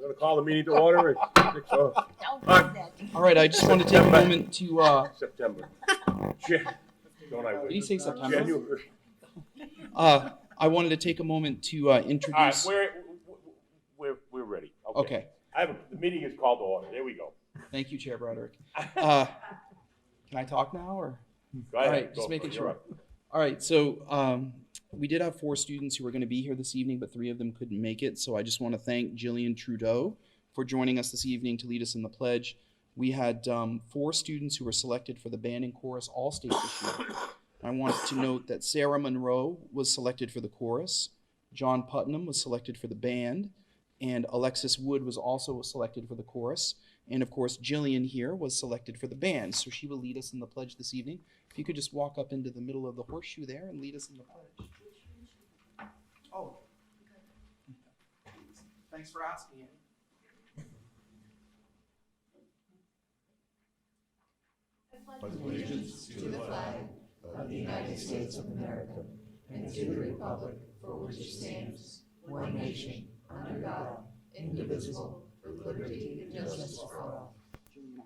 gonna call the meeting to order at 6:00. Don't do that. All right, I just wanted to take a moment to, September. Don't I did he wait? say September? January. I wanted to take a moment to All right, introduce. we're ready. Okay, The meeting is called to order. There we go. thank you, Chair Broderick. Can I talk now, or? Go All ahead. right, Go just for making it. sure. You're up. All right, so we did have 4 students who were going to be here this evening, but 3 of them couldn't make it. So I just want to thank Jillian Trudeau for joining us this evening to lead us in the pledge. We had 4 students who were selected for the band and chorus all-state this year. I wanted to note that Sarah Monroe was selected for the chorus, John Putnam was selected for the band, and Alexis Wood was also selected for the chorus. And of course, Jillian here was selected for the band, so she will lead us in the pledge this evening. If you could just walk up into the middle of the horseshoe there and lead us in the pledge. Oh. Thanks for asking, Annie. Allegiance to the flag of the United States of America and to the republic for which it stands, one nation, under God, indivisible, with liberty and justice for all. Jillian,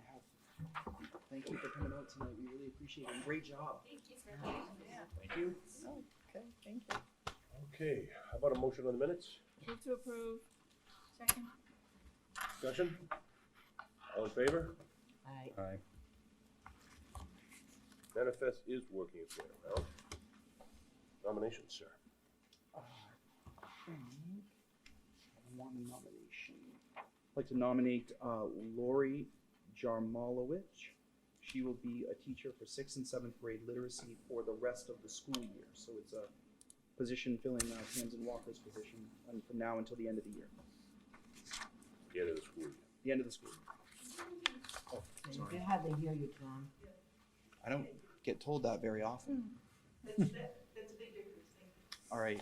thank you for coming out tonight. We really appreciate it. Great job. Thank you for having me. Thank you. Okay, thank you. Okay, how about a motion on the minutes? Move to approve. Second. Discussion? All in favor? Aye. Manifest is working its way around. Nominations, sir. One nomination. I'd like to nominate Lori Jarmalowicz. She will be a teacher for 6th and 7th grade literacy for the rest of the school year. So it's a position filling Tamsin Walker's position from now until the end of the year. The end of the school year. The end of the school year. Oh, sorry. Good how they hear you, Tom. I don't get told that very often. That's a big difference. All right,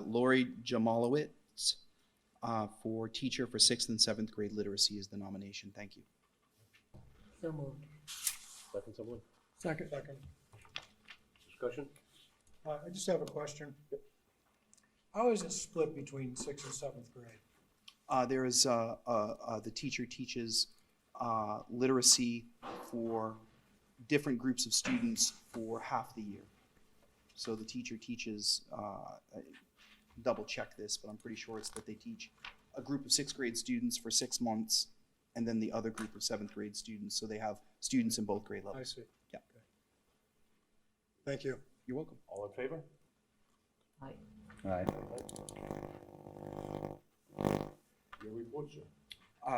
Lori Jamalowitz for teacher for 6th and 7th grade literacy is the nomination. Thank you. So moved. Second, someone? Second. Discussion? I just have a question. How is it split between 6th and 7th grade? There is the teacher teaches literacy for different groups of students for half the year. So the teacher teaches, double check this, but I'm pretty sure it's that they teach a group of 6th grade students for 6 months, and then the other group of 7th grade students. So they have students in both grade I levels. see. Yeah. Okay. Thank you. You're welcome. All in favor? Aye. Your report, sir.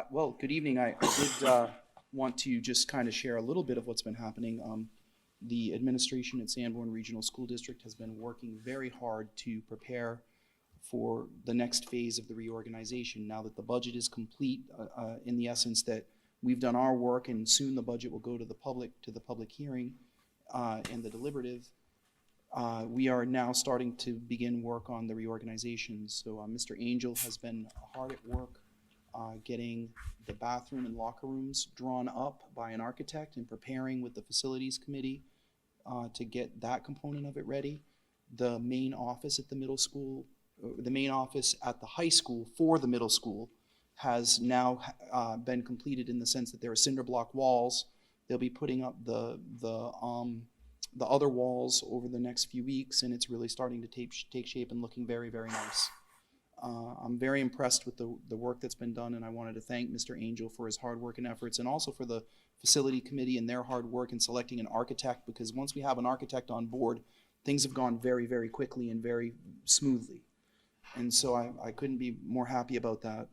Well, good evening. I did want to just kind of share a little bit of what's been happening. The administration at Sanborn Regional School District has been working very hard to prepare for the next phase of the reorganization. Now that the budget is complete, in the essence that we've done our work and soon the budget will go to the public hearing and the deliberative, we are now starting to begin work on the reorganization. So Mr. Angel has been hard at work getting the bathroom and locker rooms drawn up by an architect and preparing with the facilities committee to get that component of it ready. The main office at the middle school, the main office at the high school for the middle school has now been completed in the sense that there are cinder block walls. They'll be putting up the other walls over the next few weeks, and it's really starting to take shape and looking very, very nice. I'm very impressed with the work that's been done, and I wanted to thank Mr. Angel for his hard work and efforts, and also for the facility committee and their hard work in selecting an architect, because once we have an architect on board, things have gone very, very quickly and very smoothly. And so I couldn't be more happy about that.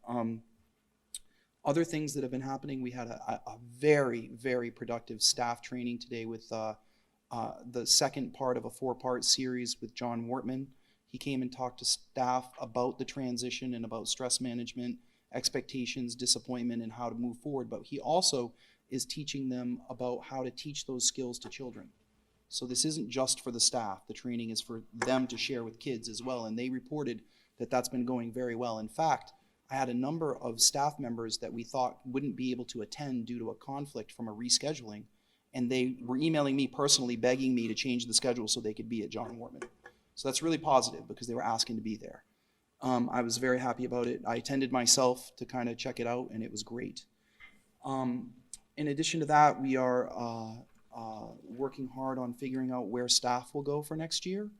Other things that have been happening, we had a very, very productive staff training today with the second part of a 4-part series with John Wortman. He came and talked to staff about the transition and about stress management, expectations, disappointment, and how to move forward. But he also is teaching them about how to teach those skills to children. So this isn't just for the staff. The training is for them to share with kids as well. And they reported that that's been going very well. In fact, I had a number of staff members that we thought wouldn't be able to attend due to a conflict from a rescheduling. And they were emailing me personally, begging me to change the schedule so they could be at John Wortman. So that's really positive because they were asking to be there. I was very happy about it. I attended myself to kind of check it out, and it was great. In addition to that, we are working hard on figuring out where staff will go for next year.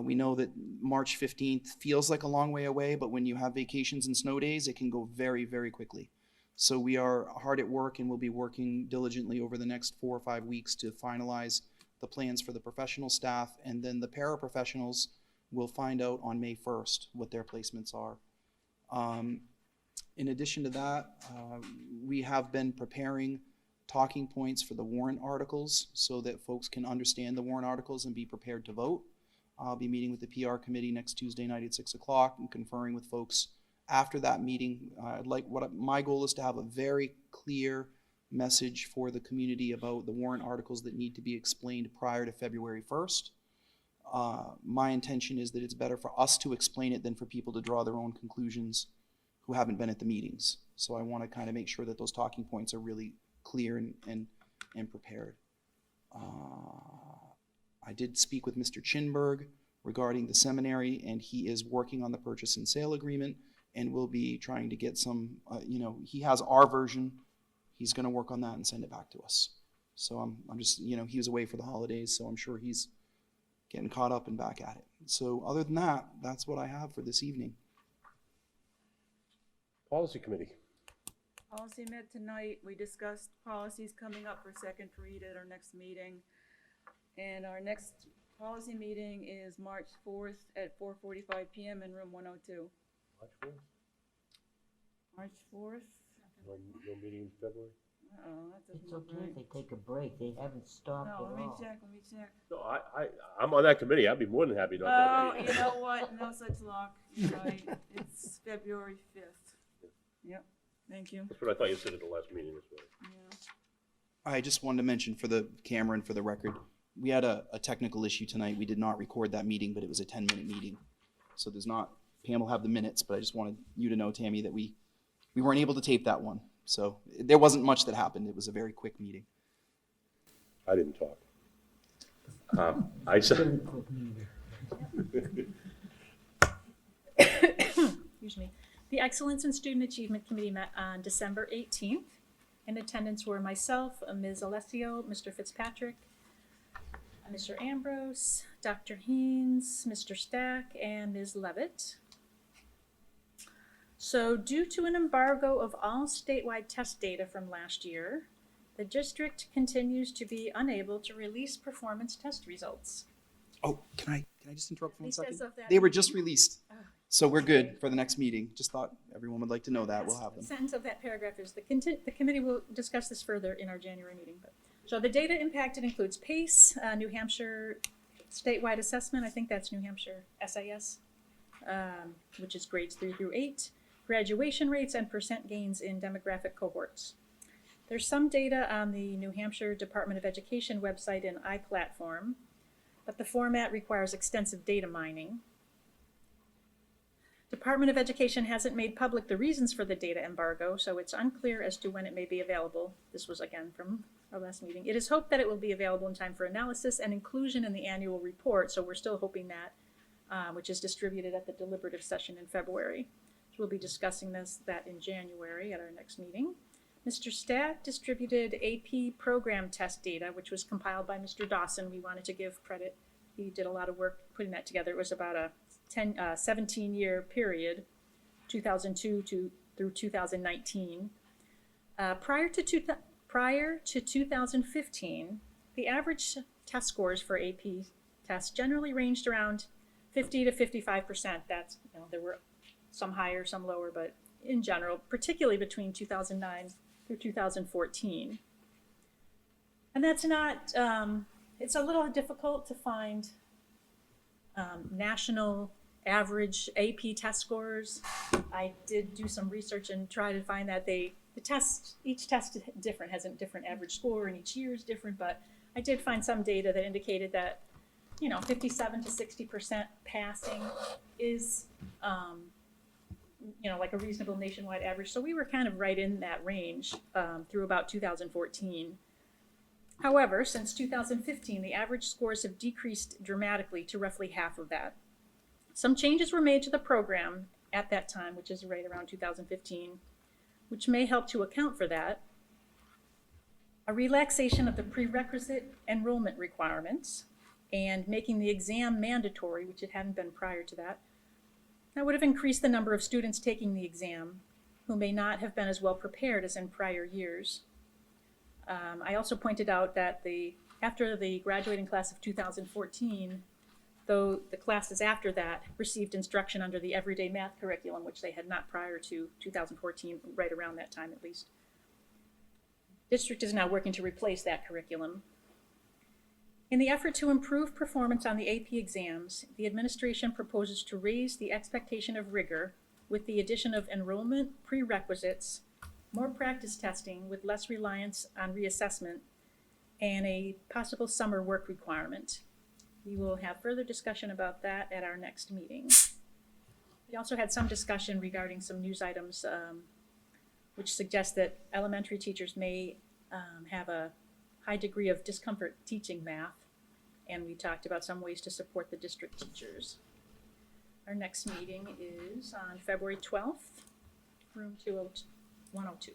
We know that March 15th feels like a long way away, but when you have vacations and snow days, it can go very, very quickly. So we are hard at work, and we'll be working diligently over the next 4 or 5 weeks to finalize the plans for the professional staff, and then the paraprofessionals will find out on May 1st what their placements are. In addition to that, we have been preparing talking points for the warrant articles so that folks can understand the warrant articles and be prepared to vote. I'll be meeting with the PR committee next Tuesday night at 6 o'clock and conferring with folks after that meeting. My goal is to have a very clear message for the community about the warrant articles that need to be explained prior to February 1st. My intention is that it's better for us to explain it than for people to draw their own conclusions who haven't been at the meetings. So I want to kind of make sure that those talking points are really clear and prepared. I did speak with Mr. Chinberg regarding the seminary, and he is working on the purchase and sale agreement, and we'll be trying to get some, he has our version. He's going to work on that and send it back to us. So I'm just, he was away for the holidays, so I'm sure he's getting caught up and back at it. So other than that, that's what I have for this evening. Policy Committee. Policy met tonight. We discussed policies coming up for second read at our next meeting. And our next policy meeting is March 4th at 4:45 p.m. in room 102. March 4th? March 4th? No meeting in February? Uh-oh, that doesn't It's look okay, right. they take a break, they haven't stopped at No, let me all. check. No, I'm on that committee. I'd be more than happy not to have Oh, a meeting. you know what? No such luck. You're right. It's February 5th. Yep, thank you. That's what I thought you said at the last meeting as well. Yeah. I just wanted to mention for the camera and for the record, we had a technical issue tonight. We did not record that meeting, but it was a 10-minute meeting. So Pam will have the minutes, but I just wanted you to know, Tammy, that we weren't able to tape that one. So there wasn't much that happened. It was a very quick meeting. I didn't talk. I said, Very quick meeting. Excuse me. The Excellence in Student Achievement Committee met on December 18th. In attendance were myself, Ms. Alessio, Mr. Fitzpatrick, Mr. Ambrose, Dr. Haynes, Mr. Stack, and Ms. Levitt. So due to an embargo of all statewide test data from last year, the district continues to be unable to release performance test results. Oh, can I just interrupt for 1 He says second? of that They were meeting- just released. Oh. So we're good for the next meeting. Just thought everyone would like to know that. We'll have them. Sentence of that paragraph is the committee will discuss this further in our January meeting. So the data impacted includes PACE, New Hampshire statewide assessment. I think that's New Hampshire SIS, which is grades 3 through 8, graduation rates, and percent gains in demographic cohorts. There's some data on the New Hampshire Department of Education website in iPlatform, but the format requires extensive data mining. Department of Education hasn't made public the reasons for the data embargo, so it's unclear as to when it may be available. This was again from our last meeting. It is hoped that it will be available in time for analysis and inclusion in the annual report, so we're still hoping that, which is distributed at the deliberative session in February. So we'll be discussing that in January at our next meeting. Mr. Stack distributed AP program test data, which was compiled by Mr. Dawson. We wanted to give credit. He did a lot of work putting that together. It was about a 17-year period, 2002 through 2019. Prior to 2015, the average test scores for AP tests generally ranged around 50 to 55%. That's, there were some higher, some lower, but in general, particularly between 2009 through 2014. And that's not, it's a little difficult to find national average AP test scores. I did do some research and try to find that each test is different, has a different average score, and each year is different, but I did find some data that indicated that, 57 to 60% passing is, like a reasonable nationwide average. So we were kind of right in that range through about 2014. However, since 2015, the average scores have decreased dramatically to roughly half of that. Some changes were made to the program at that time, which is right around 2015, which may help to account for that. A relaxation of the prerequisite enrollment requirements and making the exam mandatory, which it hadn't been prior to that. That would have increased the number of students taking the exam who may not have been as well prepared as in prior years. I also pointed out that after the graduating class of 2014, though the classes after that received instruction under the everyday math curriculum, which they had not prior to 2014, right around that time at least. District is now working to replace that curriculum. In the effort to improve performance on the AP exams, the administration proposes to raise the expectation of rigor with the addition of enrollment prerequisites, more practice testing with less reliance on reassessment, and a possible summer work requirement. We will have further discussion about that at our next meeting. We also had some discussion regarding some news items which suggest that elementary teachers may have a high degree of discomfort teaching math, and we talked about some ways to support the district teachers. Our next meeting is on February 12th, room 102.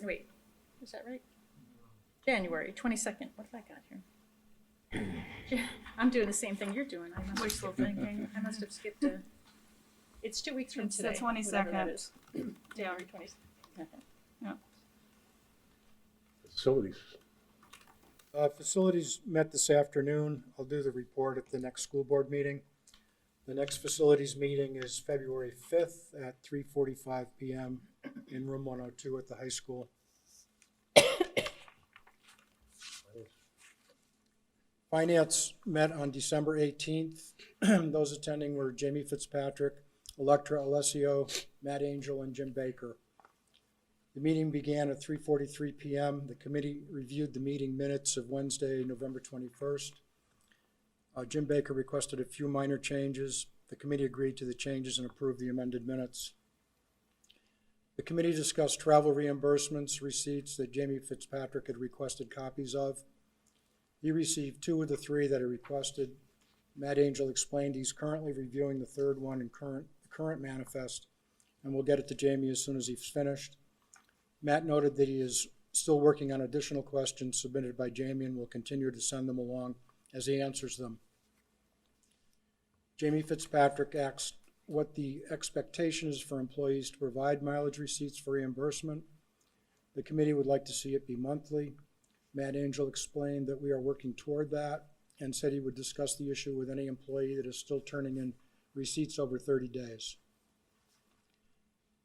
Wait, is that right? January 22nd. What have I got here? I'm doing the same thing you're doing. I must have Wishful skipped thinking. I must have skipped a. It's 2 weeks from It's the today. whatever that 22nd. is. January 22nd. Facilities. Facilities met this afternoon. I'll do the report at the next school board meeting. The next facilities meeting is February 5th at 3:45 p.m. in room 102 at the high school. Finance met on December 18th. Those attending were Jamie Fitzpatrick, Electra Alessio, Matt Angel, and Jim Baker. The meeting began at 3:43 p.m. The committee reviewed the meeting minutes of Wednesday, November 21st. Jim Baker requested a few minor changes. The committee agreed to the changes and approved the amended minutes. The committee discussed travel reimbursements receipts that Jamie Fitzpatrick had requested copies of. He received 2 of the 3 that he requested. Matt Angel explained he's currently reviewing the third one in current manifest, and we'll get it to Jamie as soon as he's finished. Matt noted that he is still working on additional questions submitted by Jamie and will continue to send them along as he answers them. Jamie Fitzpatrick asked what the expectation is for employees to provide mileage receipts for reimbursement. The committee would like to see it be monthly. Matt Angel explained that we are working toward that and said he would discuss the issue with any employee that is still turning in receipts over 30 days.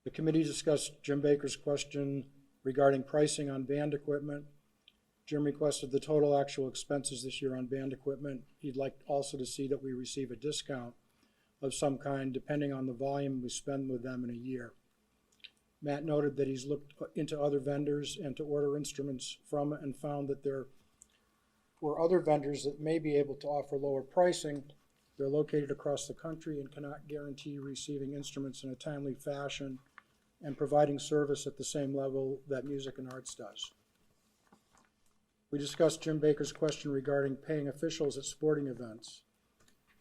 The committee discussed Jim Baker's question regarding pricing on band equipment. Jim requested the total actual expenses this year on band equipment. He'd like also to see that we receive a discount of some kind depending on the volume we spend with them in a year. Matt noted that he's looked into other vendors and to order instruments from and found that there were other vendors that may be able to offer lower pricing. They're located across the country and cannot guarantee receiving instruments in a timely fashion and providing service at the same level that Music and Arts does. We discussed Jim Baker's question regarding paying officials at sporting events.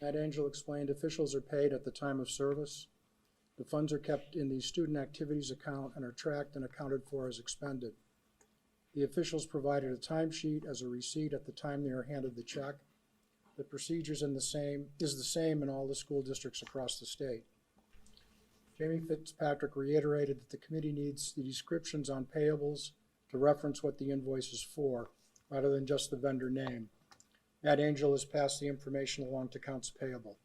Matt Angel explained officials are paid at the time of service. The funds are kept in the student activities account and are tracked and accounted for as expended. The officials provided a timesheet as a receipt at the time they are handed the check. The procedure is the same in all the school districts across the state. Jamie Fitzpatrick reiterated that the committee needs the descriptions on payables to reference what the invoice is for, rather than just the vendor name. Matt Angel has passed the information along to accounts payable.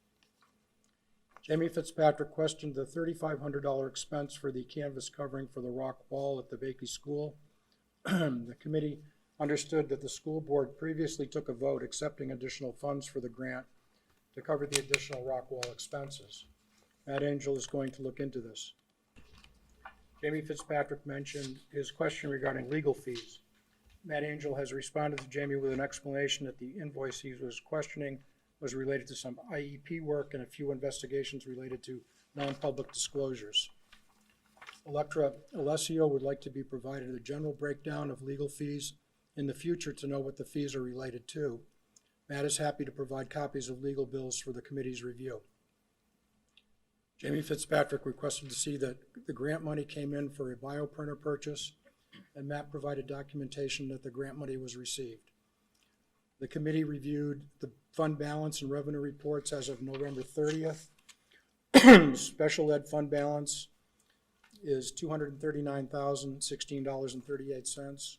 Jamie Fitzpatrick questioned the $3,500 expense for the canvas covering for the rock wall at the Bakey School. The committee understood that the school board previously took a vote accepting additional funds for the grant to cover the additional rock wall expenses. Matt Angel is going to look into this. Jamie Fitzpatrick mentioned his question regarding legal fees. Matt Angel has responded to Jamie with an explanation that the invoice he was questioning was related to some IEP work and a few investigations related to non-public disclosures. Electra Alessio would like to be provided a general breakdown of legal fees in the future to know what the fees are related to. Matt is happy to provide copies of legal bills for the committee's review. Jamie Fitzpatrick requested to see that the grant money came in for a bioprinter purchase, and Matt provided documentation that the grant money was received. The committee reviewed the fund balance and revenue reports as of November 30th. Special ed fund balance is $239,016.38.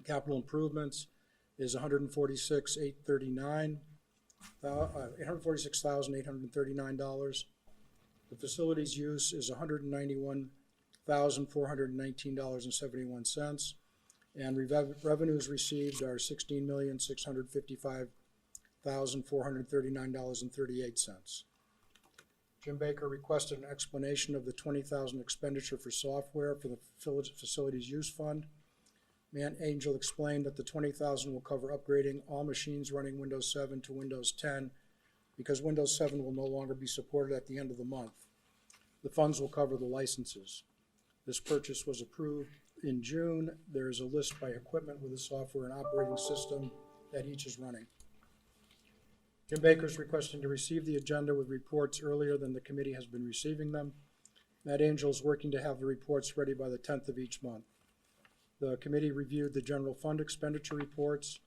Capital improvements is $146,839. The facilities use is $191,419.71. And revenues received are $16,655,439.38. Jim Baker requested an explanation of the $20,000 expenditure for software for the facilities use fund. Matt Angel explained that the $20,000 will cover upgrading all machines running Windows 7 to Windows 10 because Windows 7 will no longer be supported at the end of the month. The funds will cover the licenses. This purchase was approved in June. There is a list by equipment with the software and operating system that each is running. Jim Baker is requesting to receive the agenda with reports earlier than the committee has been receiving them. Matt Angel is working to have the reports ready by the 10th of each month. The committee reviewed the general fund expenditure reports.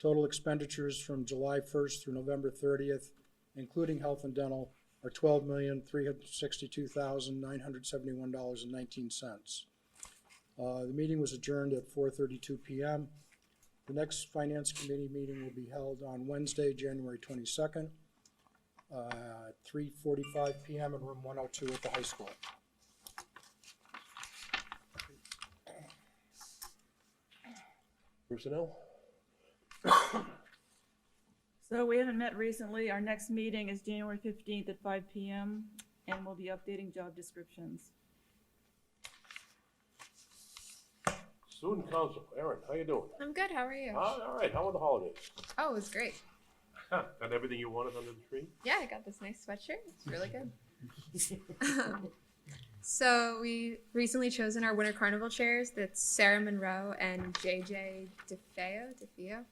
Total expenditures from July 1st through November 30th, including health and dental, are $12,362,971.19. The meeting was adjourned at 4:32 p.m. The next Finance Committee meeting will be held on Wednesday, January 22nd, at 3:45 p.m. in room 102 at the high school. Personnel? So we haven't met recently. Our next meeting is January 15th at 5 p.m. and we'll be updating job descriptions. Student council, Erin, how you doing? I'm good. How are you? All right, how were the holidays? Oh, it was great. Got everything you wanted under the tree? Yeah, I got this nice sweatshirt. It's really good. So we recently chosen our Winter Carnival chairs. That's Sarah Monroe and JJ DeFeo.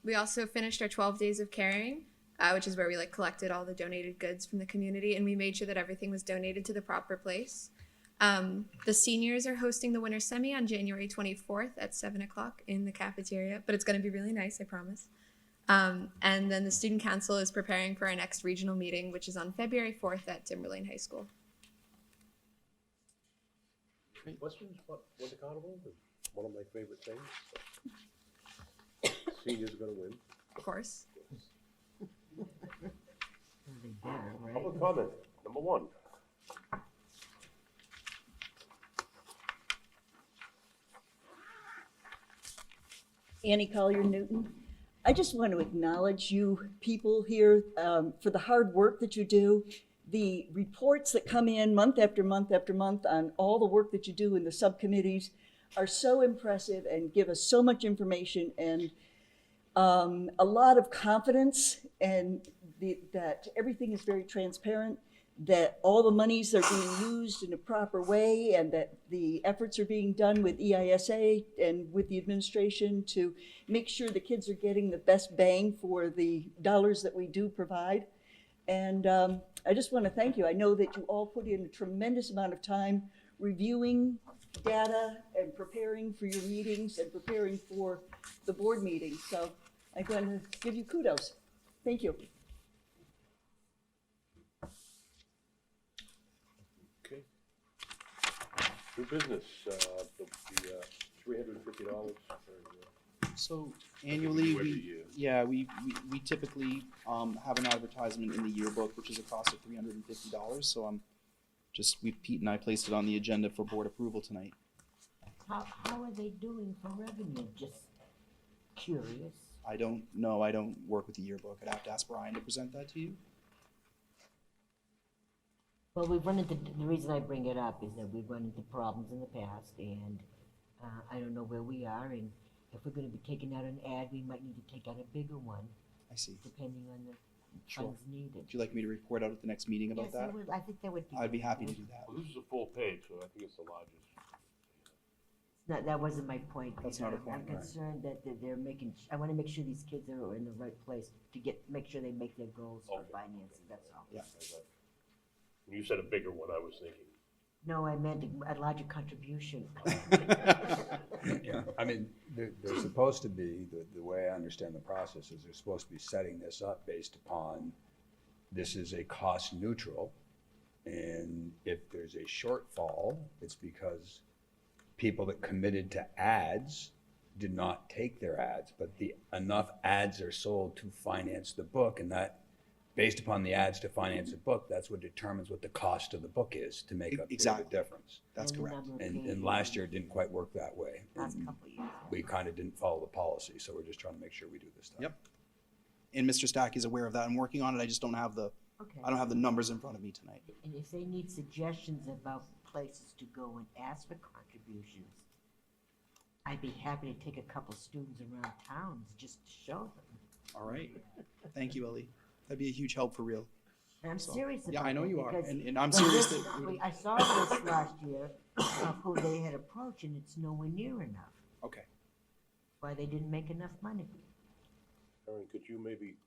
We also finished our 12 days of caring, which is where we collected all the donated goods from the community, and we made sure that everything was donated to the proper place. The seniors are hosting the winter semi on January 24th at 7 o'clock in the cafeteria, but it's going to be really nice, I promise. And then the student council is preparing for our next regional meeting, which is on February 4th at Timberlane High School. Questions about Winter Carnival? One of my favorite things. Seniors are gonna win. Of course. Public comment, number one. Annie Collier-Newton. I just want to acknowledge you people here for the hard work that you do. The reports that come in month after month after month on all the work that you do in the subcommittees are so impressive and give us so much information and a lot of confidence, and that everything is very transparent, that all the monies are being used in a proper way, and that the efforts are being done with EISA and with the administration to make sure the kids are getting the best bang for the dollars that we do provide. And I just want to thank you. I know that you all put in a tremendous amount of time reviewing data and preparing for your meetings and preparing for the board meetings. So I'm going to give you kudos. Thank you. Okay. New business, the $350 for, So annually, Every we, year. yeah, we typically have an advertisement in the yearbook, which is a cost of $350. So Pete and I placed it on the agenda for board approval tonight. How are they doing for revenue? Just curious. I don't know. I don't work with the yearbook. I'd have to ask Brian to present that to you. Well, we've run into, the reason I bring it up is that we've run into problems in the past, and I don't know where we are, and if we're gonna be taking out an ad, we might need to take out a bigger one, I see. depending on the Sure. funds needed. Would you like me to report out at the next meeting about Yes, that? I think that would be. I'd be good. happy to do that. well, this is a full page, so I think it's the largest. No, that wasn't my point. That's Peter. not a point, I'm right. concerned that they're making, I wanna make sure these kids are in the right place to make sure they make their goals for Okay. finances, that's all. Yeah. When you said a bigger one, I was thinking. No, I meant a larger contribution. Yeah, I mean, they're supposed to be, the way I understand the process is they're supposed to be setting this up based upon, this is a cost neutral. And if there's a shortfall, it's because people that committed to ads did not take their ads, but enough ads are sold to finance the book, and that, based upon the ads to finance a book, that's what determines what the cost of the book is to make up for the Exactly. difference. That's And the correct. number of And pages. last year it didn't quite work that way. Last couple of years. We kind of didn't follow the policy, so we're just trying to make sure we do this stuff. Yep. And Mr. Stack is aware of that. I'm working on it. I just don't have the Okay. numbers in front of me tonight. And if they need suggestions about places to go and ask for contributions, I'd be happy to take a couple students around towns just to show them. All right. Thank you, Ellie. That'd be a huge help for real. And I'm So, serious about it. yeah, I know you are. because And I'm when serious this- that. I saw this last year of who they had approached, and it's nowhere near enough. Okay. Why they didn't make enough money. Erin, could you maybe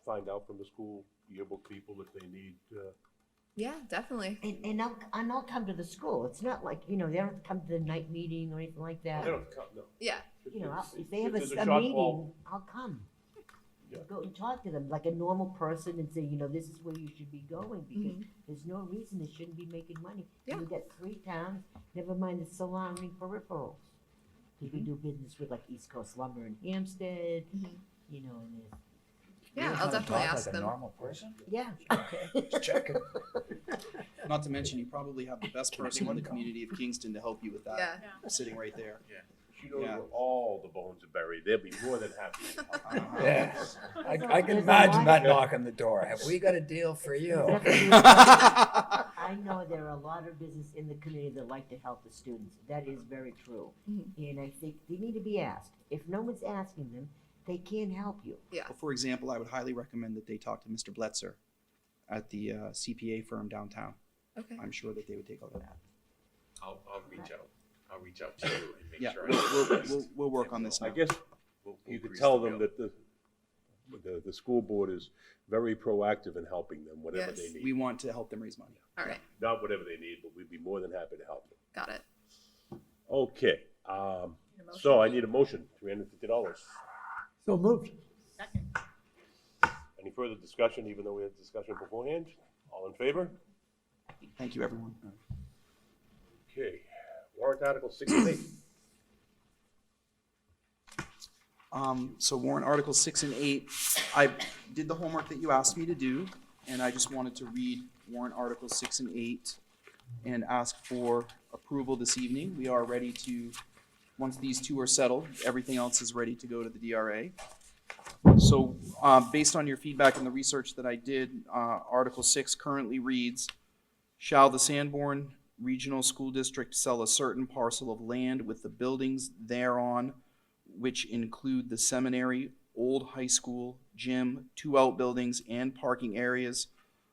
find out from the school yearbook people if they need, Yeah, definitely. And I'll come to the school. It's not like, they don't have to come to the night meeting or anything like that. they don't come, no. Yeah. If they have a there's meeting, shortfall, I'll come. Yeah. Go and talk to them like a normal person and say, this is where you should be going, because Mhm. there's no reason they shouldn't be making money. Yeah. We've got 3 towns, never mind the surrounding peripherals. Because we do business with like East Coast Lumber in Hampstead, Mhm. and there's, Yeah, I'll definitely ask them. Like a normal person? yeah. Just checking. Not to mention, you probably have the best person in the community of Kingston to help you with that. Yeah. Sitting right there. she knows Yeah. where all the bones are buried. They'll be more than happy. to help. Yeah, I can There's a imagine lot- that knock on the door. Have we got a deal for you? I know there are a lot of business in the community that like to help the students. That is very true. Mhm. And I think they need to be asked. If no one's asking them, they can't help you. Well, for example, I would highly recommend that they talk to Mr. Bletzer at the CPA firm downtown. Okay. I'm sure that they would take out an ad. I'll reach out. I'll reach out to you and make Yeah, sure. we'll work on this I now. guess you could tell them that the school board is very proactive in helping them, whatever Yes. they need. We want to help them raise money. All right. Not whatever they need, but we'd be more than happy to help them. Got it. Okay, Need a motion? so I need a motion, $350. So moved. Second. Any further discussion, even though we had discussion beforehand? All in favor? Thank you, everyone. Okay, warrant article 6 and 8. So warrant Articles 6 and 8, I did the homework that you asked me to do, and I just wanted to read warrant Articles 6 and 8 and ask for approval this evening. We are ready to, once these two are settled, everything else is ready to go to the DRA. So, based on your feedback and the research that I did, Article 6 currently reads, shall the Sanborn Regional School District sell a certain parcel of land with the buildings thereon, which include the seminary, old high school, gym, 2 outbuildings, and parking areas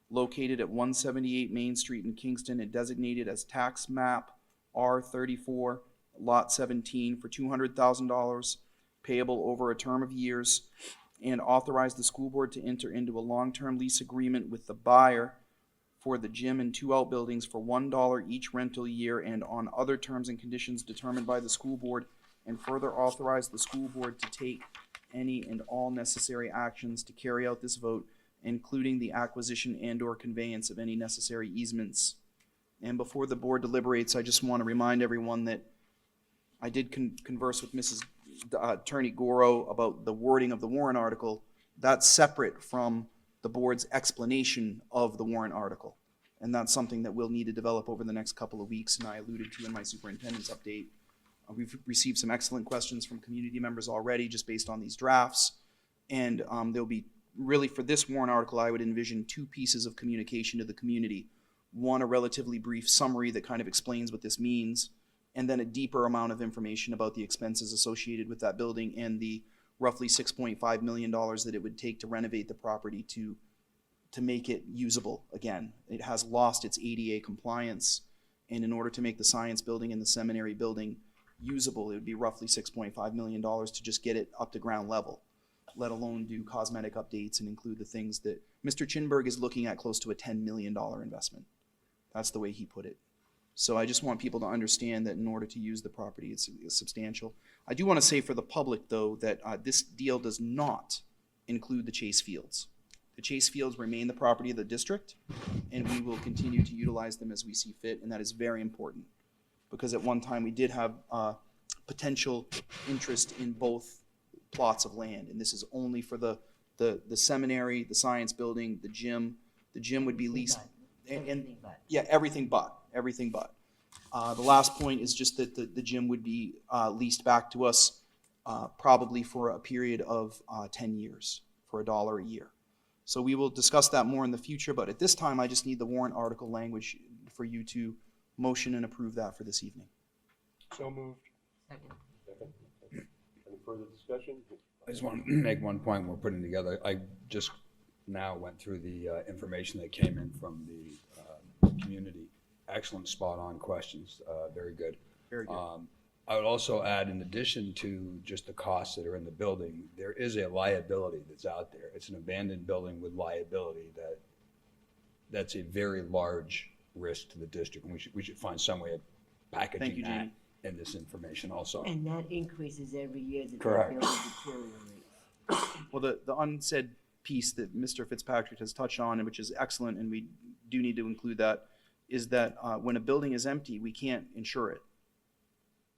located at 178 Main Street in Kingston and designated as tax map R34, lot 17 for $200,000 payable over a term of years, and authorize the school board to enter into a long-term lease agreement with the buyer for the gym and 2 outbuildings for $1 each rental year and on other terms and conditions determined by the school board, and further authorize the school board to take any and all necessary actions to carry out this vote, including the acquisition and/or conveyance of any necessary easements. And before the board deliberates, I just want to remind everyone that I did converse with Mrs. Attorney Goro about the wording of the warrant article. That's separate from the board's explanation of the warrant article. And that's something that we'll need to develop over the next couple of weeks, and I alluded to in my superintendent's update. We've received some excellent questions from community members already just based on these drafts. And there'll be, really for this warrant article, I would envision 2 pieces of communication to the community. One, a relatively brief summary that kind of explains what this means, and then a deeper amount of information about the expenses associated with that building and the roughly $6.5 million that it would take to renovate the property to make it usable again. It has lost its ADA compliance, and in order to make the science building and the seminary building usable, it would be roughly $6.5 million to just get it up to ground level, let alone do cosmetic updates and include the things that Mr. Chinberg is looking at close to a $10 million investment. That's the way he put it. So I just want people to understand that in order to use the property, it's substantial. I do want to say for the public, though, that this deal does not include the Chase Fields. The Chase Fields remain the property of the district, and we will continue to utilize them as we see fit, and that is very important. Because at one time, we did have potential interest in both plots of land, and this is only for the seminary, the science building, the gym. The gym would be leased. Yeah, everything but. The last point is just that the gym would be leased back to us probably for a period of 10 years for $1 a year. So we will discuss that more in the future, but at this time, I just need the warrant article language for you to motion and approve that for this evening. So moved. Second. Any further discussion? I just want to make one point we're putting together. I just now went through the information that came in from the community. Excellent, spot-on questions. Very good. Very good. I would also add, in addition to just the costs that are in the building, there is a liability that's out there. It's an abandoned building with liability that's a very large risk to the district, and we should find some way of Thank packaging you, that Jeannie. in this information also. And that increases every year that Correct. that building deteriorates. Well, the unsaid piece that Mr. Fitzpatrick has touched on, and which is excellent, and we do need to include that, is that when a building is empty, we can't insure it.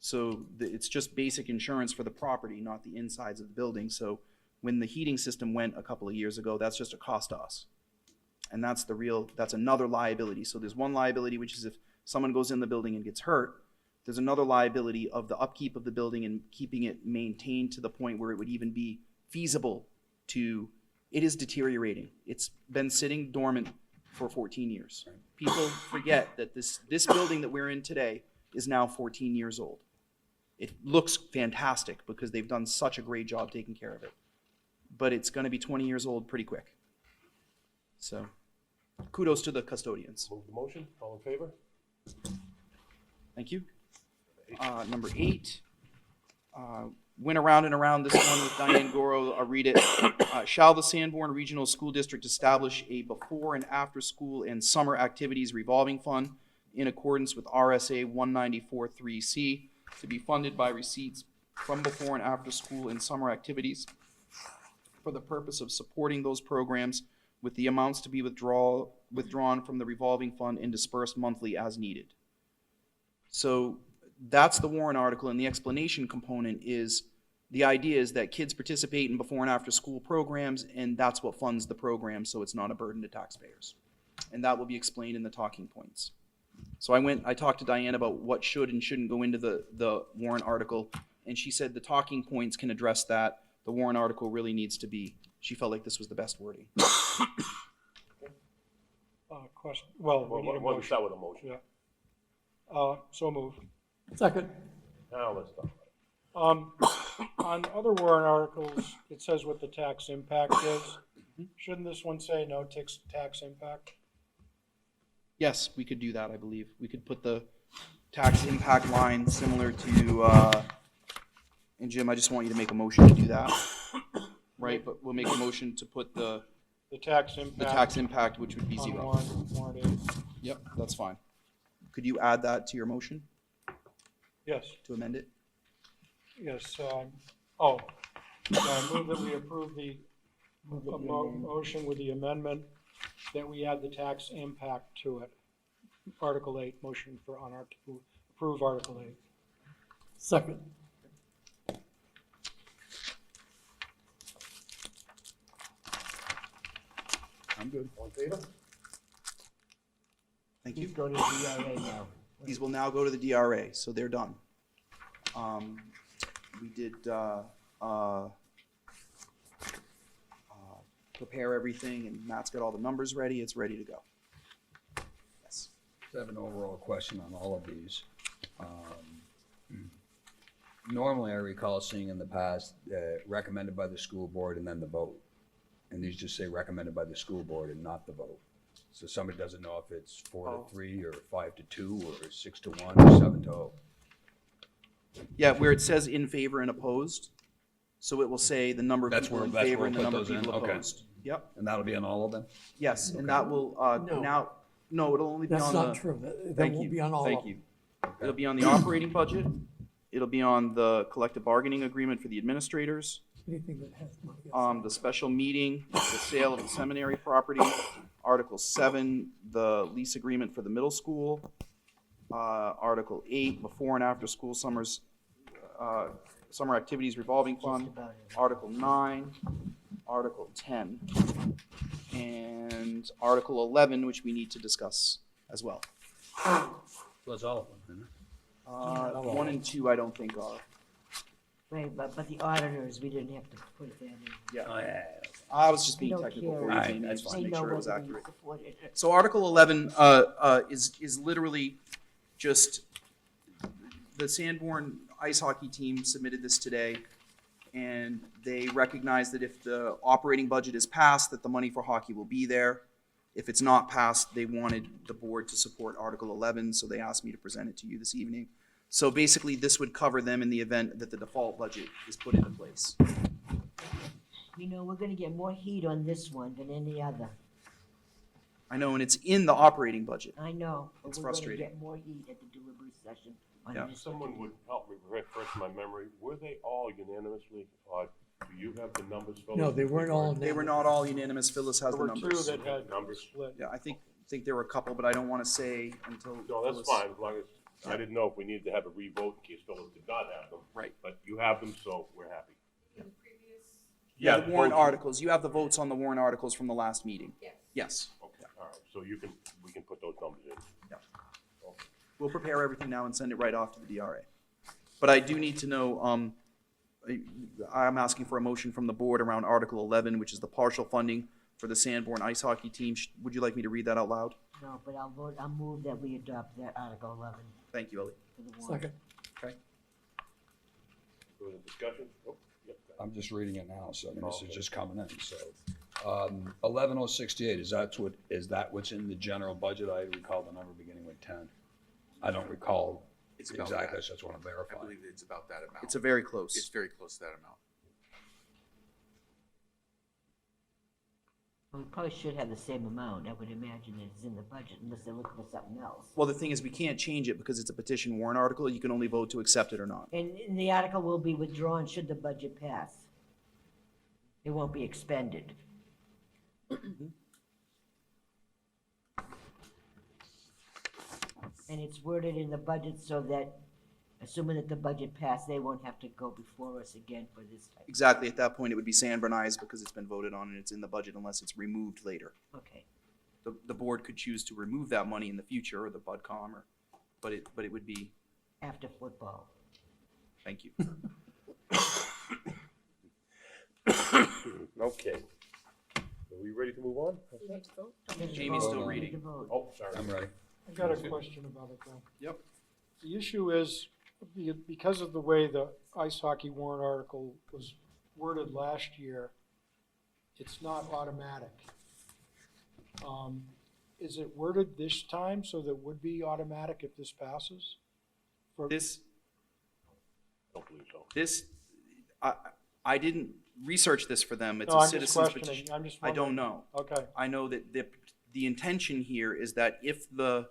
So it's just basic insurance for the property, not the insides of the building. So when the heating system went a couple of years ago, that's just a cost to us. And that's another liability. So there's one liability, which is if someone goes in the building and gets hurt. There's another liability of the upkeep of the building and keeping it maintained to the point where it would even be feasible to, it is deteriorating. It's been sitting dormant for 14 years. People forget that this building that we're in today is now 14 years old. It looks fantastic because they've done such a great job taking care of it. But it's going to be 20 years old pretty quick. So kudos to the custodians. Move the motion. All in favor? Thank you. Number 8, went around and around this one with Diane Goro. I'll read it. Shall the Sanborn Regional School District establish a before and after school and summer activities revolving fund in accordance with RSA 194.3C to be funded by receipts from before and after school and summer activities for the purpose of supporting those programs with the amounts to be withdrawn from the revolving fund and dispersed monthly as needed. So that's the warrant article, and the explanation component is the idea is that kids participate in before and after school programs, and that's what funds the program, so it's not a burden to taxpayers. And that will be explained in the talking points. So I talked to Diane about what should and shouldn't go into the warrant article, and she said the talking points can address that. The warrant article really needs to be, she felt like this was the best wording. Question, well, we Well, need a why don't we motion. start with a motion? Yeah. So moved. Second. Now let's talk. On other warrant articles, it says what the tax impact is. Shouldn't this one say no tax impact? Yes, we could do that, I believe. We could put the tax impact line similar to, and Jim, I just want you to make a motion to do that. Right, but we'll make a motion to put the tax impact which would be on 0. warrant 8. Yep, that's fine. Could you add that to your motion Yes, to amend it? yes. I move that we approve the motion with the amendment that we add the tax impact to it. Article 8, motion to approve Article 8. Second. I'm good. All in favor? Thank you. Go to the DRA now. These will now go to the DRA, so they're done. We did prepare everything, and Matt's got all the numbers ready. It's ready to go. Yes. I have an overall question on all of these. Normally, I recall seeing in the past recommended by the school board and then the vote. And these just say recommended by the school board and not the vote. So somebody doesn't know if it's 4-3 or 5-2 or 6-1 or 7-0. Yeah, where it says in favor and opposed, so it will say the number of That's people where- in that's favor where and the we'll number put of those in? people Okay. opposed. Yep, And that'll be on all of them? yes, and that will, No. now, No, it'll only be That's on not the. true. That Thank won't you, be on all of thank them. you. It'll be on the operating budget. It'll be on the collective bargaining agreement for the administrators. Anything that has money. The special meeting, the sale of the seminary property, Article 7, the lease agreement for the middle school, Article 8, before and after school summer activities revolving fund, Article 9, Article 10, and Article 11, which we need to discuss as well. That's all of them, isn't it? 1 and 2, I don't think are. Right, but the auditors, we didn't have to put that in. Yeah. Oh, yeah. I was just We being don't technical care. for you, Alright, Jamie, that's just fine. to They make know sure it was whether we accurate. support it. So Article 11 is literally just, the Sanborn ice hockey team submitted this today, and they recognize that if the operating budget is passed, that the money for hockey will be there. If it's not passed, they wanted the board to support Article 11, so they asked me to present it to you this evening. So basically, this would cover them in the event that the default budget is put into place. You know, we're gonna get more heat on this one than any other. I know, and it's in the operating budget. I know, but It's we're gonna frustrating. get more heat at the deliberate session on Yeah. If this. someone would help me refresh my memory, were they all unanimously, do you have the numbers, Phyllis? No, they weren't all. They were not all unanimous. Phyllis has There the were two numbers. that had Numbers? split. Yeah, I think there were a couple, but I don't want to say until. No, that's Phyllis- fine, as long as, I didn't know if we needed to have a revote in case Phyllis did not have them. Right. But you have them, so we're happy. Yeah, the warrant articles. You have the votes on the warrant articles from the last meeting. Yes. Okay, all right, so we can put those numbers in. We'll prepare everything now and send it right off to the DRA. But I do need to know, I'm asking for a motion from the board around Article 11, which is the partial funding for the Sanborn ice hockey team. Would you like me to read that out loud? No, but I'll move that we adopt that Article 11 Thank you, Ellie. for the warrant. Second. Okay. Further discussion? Oh, yep. I'm just reading it now, so I mean, this Okay. is just coming in, so. 11068, is that what's in the general budget? I recall the number beginning with 10. I don't recall It's about exactly, that. so I just want to I verify. believe it's about that amount. It's a very It's close. very close to that amount. We probably should have the same amount, I would imagine that it's in the budget unless they're looking for something else. Well, the thing is, we can't change it because it's a petition warrant article. You can only vote to accept it or not. And the article will be withdrawn should the budget pass. It won't be expended. And it's worded in the budget so that, assuming that the budget passed, they won't have to go before us again for this type. Exactly, at that point, it would be Sanbornized because it's been voted on and it's in the budget unless it's removed later. Okay. The board could choose to remove that money in the future, or the BudCom, but it would be, After football. thank you. Okay. Are we ready to move on? Jamie's still Vote. reading. Need to vote. Oh, sorry. I'm ready. I got a question about it though. Yep. The issue is, because of the way the ice hockey warrant article was worded last year, it's not automatic. Is it worded this time so that it would be automatic if this passes? This, Don't believe so. I didn't research this for them. It's No, a I'm just citizen's questioning. petition. I'm just I don't wondering. know. Okay, I know that the intention here is that if the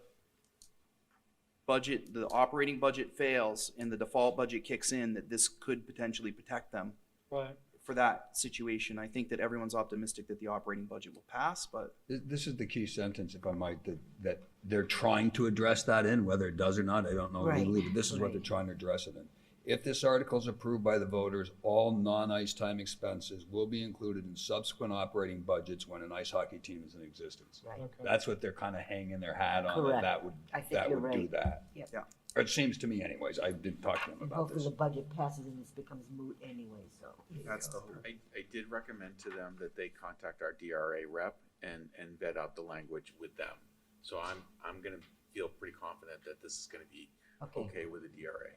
budget, the operating budget fails and the default budget kicks in, that this could potentially protect them right. for that situation. I think that everyone's optimistic that the operating budget will pass, but This is the key sentence, if I might, that they're trying to address that in, whether it does or not, I don't know Right, legally, but this is what they're right. trying to address it in. If this article is approved by the voters, all non-ice time expenses will be included in subsequent operating budgets when an ice hockey team is in existence. Right. Okay. That's what they're kind of hanging their hat on, Correct. that would, I think that you're would do right. that. Yep. Yeah. It seems to me anyways, I didn't talk to them And about hopefully this. the budget passes and this becomes moot anyway, so. that's the hope. I did recommend to them that they contact our DRA rep and vet out the language with them. So I'm gonna feel pretty confident that this is gonna be Okay. okay with the DRA.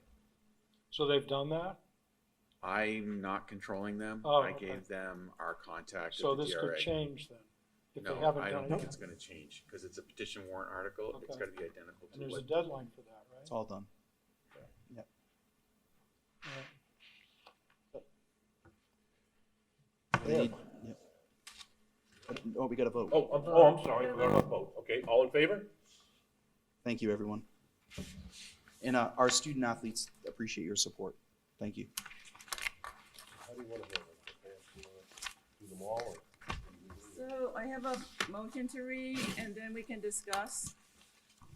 So they've done that? I'm not controlling them. Oh, I okay. gave them our contact So of the this DRA. could change then? If they No, haven't I done don't it think yet? it's gonna change, because it's a petition warrant article. It's Okay. gotta be identical And to there's a what. deadline for that, right? It's all done. Yep. Yeah. They need- yep. Oh, we got to vote. I'm sorry, we're gonna vote. Okay, all in favor? Thank you, everyone. And our student athletes appreciate your support. Thank you. How do you wanna vote? Do them all, or? So I have a motion to read, and then we can discuss.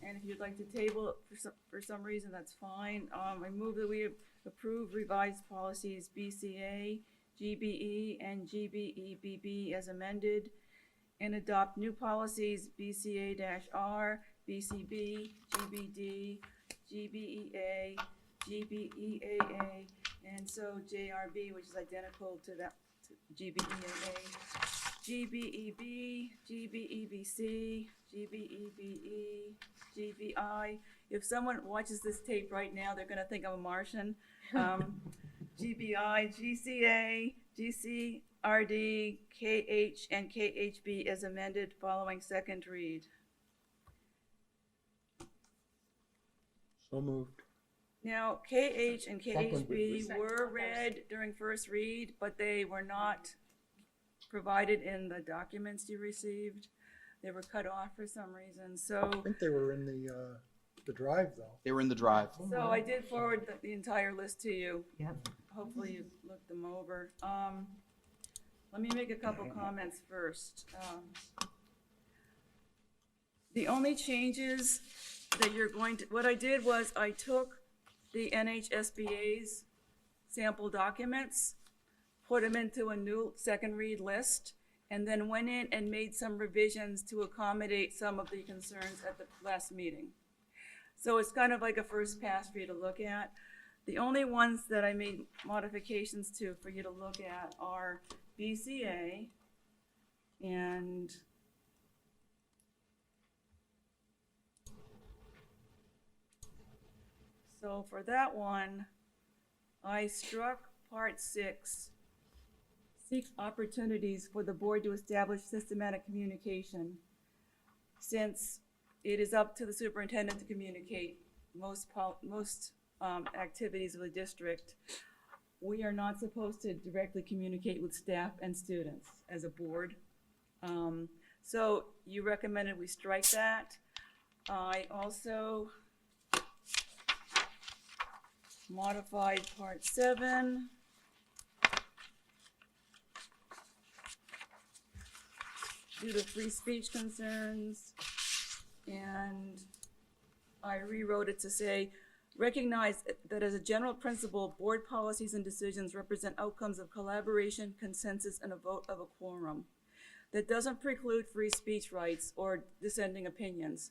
And if you'd like to table it for some reason, that's fine. I move that we approve revised policies BCA, GBE, and GBEBB as amended, and adopt new policies BCA-R, BCB, GBD, GBEA, GBEAA, and so JRB, which is identical to that to GBEAA, GBEB, GBEBC, GBEBE, GBI. If someone watches this tape right now, they're gonna think I'm a Martian. GBI, GCA, GCRD, KH, and KHB as amended following second read. So moved. Now, KH and KHB Second. were read during first read, but they were not provided in the documents you received. They were cut off for some reason, I so think they were in the drive, though. They were in the drive. I did forward the entire list to you. Yep. Hopefully you looked them over. Let me make a couple comments first. The only changes that you're going to, what I did was I took the NHSBA's sample documents, put them into a new second read list, and then went in and made some revisions to accommodate some of the concerns at the last meeting. So it's kind of like a first pass for you to look at. The only ones that I made modifications to for you to look at are BCA and so for that one, I struck part 6, seek opportunities for the board to establish systematic communication. Since it is up to the superintendent to communicate most activities of the district, we are not supposed to directly communicate with staff and students as a board. So you recommended we strike that. I also modified part 7. Due to free speech concerns, and I rewrote it to say, recognize that as a general principle, board policies and decisions represent outcomes of collaboration, consensus, and a vote of a quorum. That doesn't preclude free speech rights or dissenting opinions,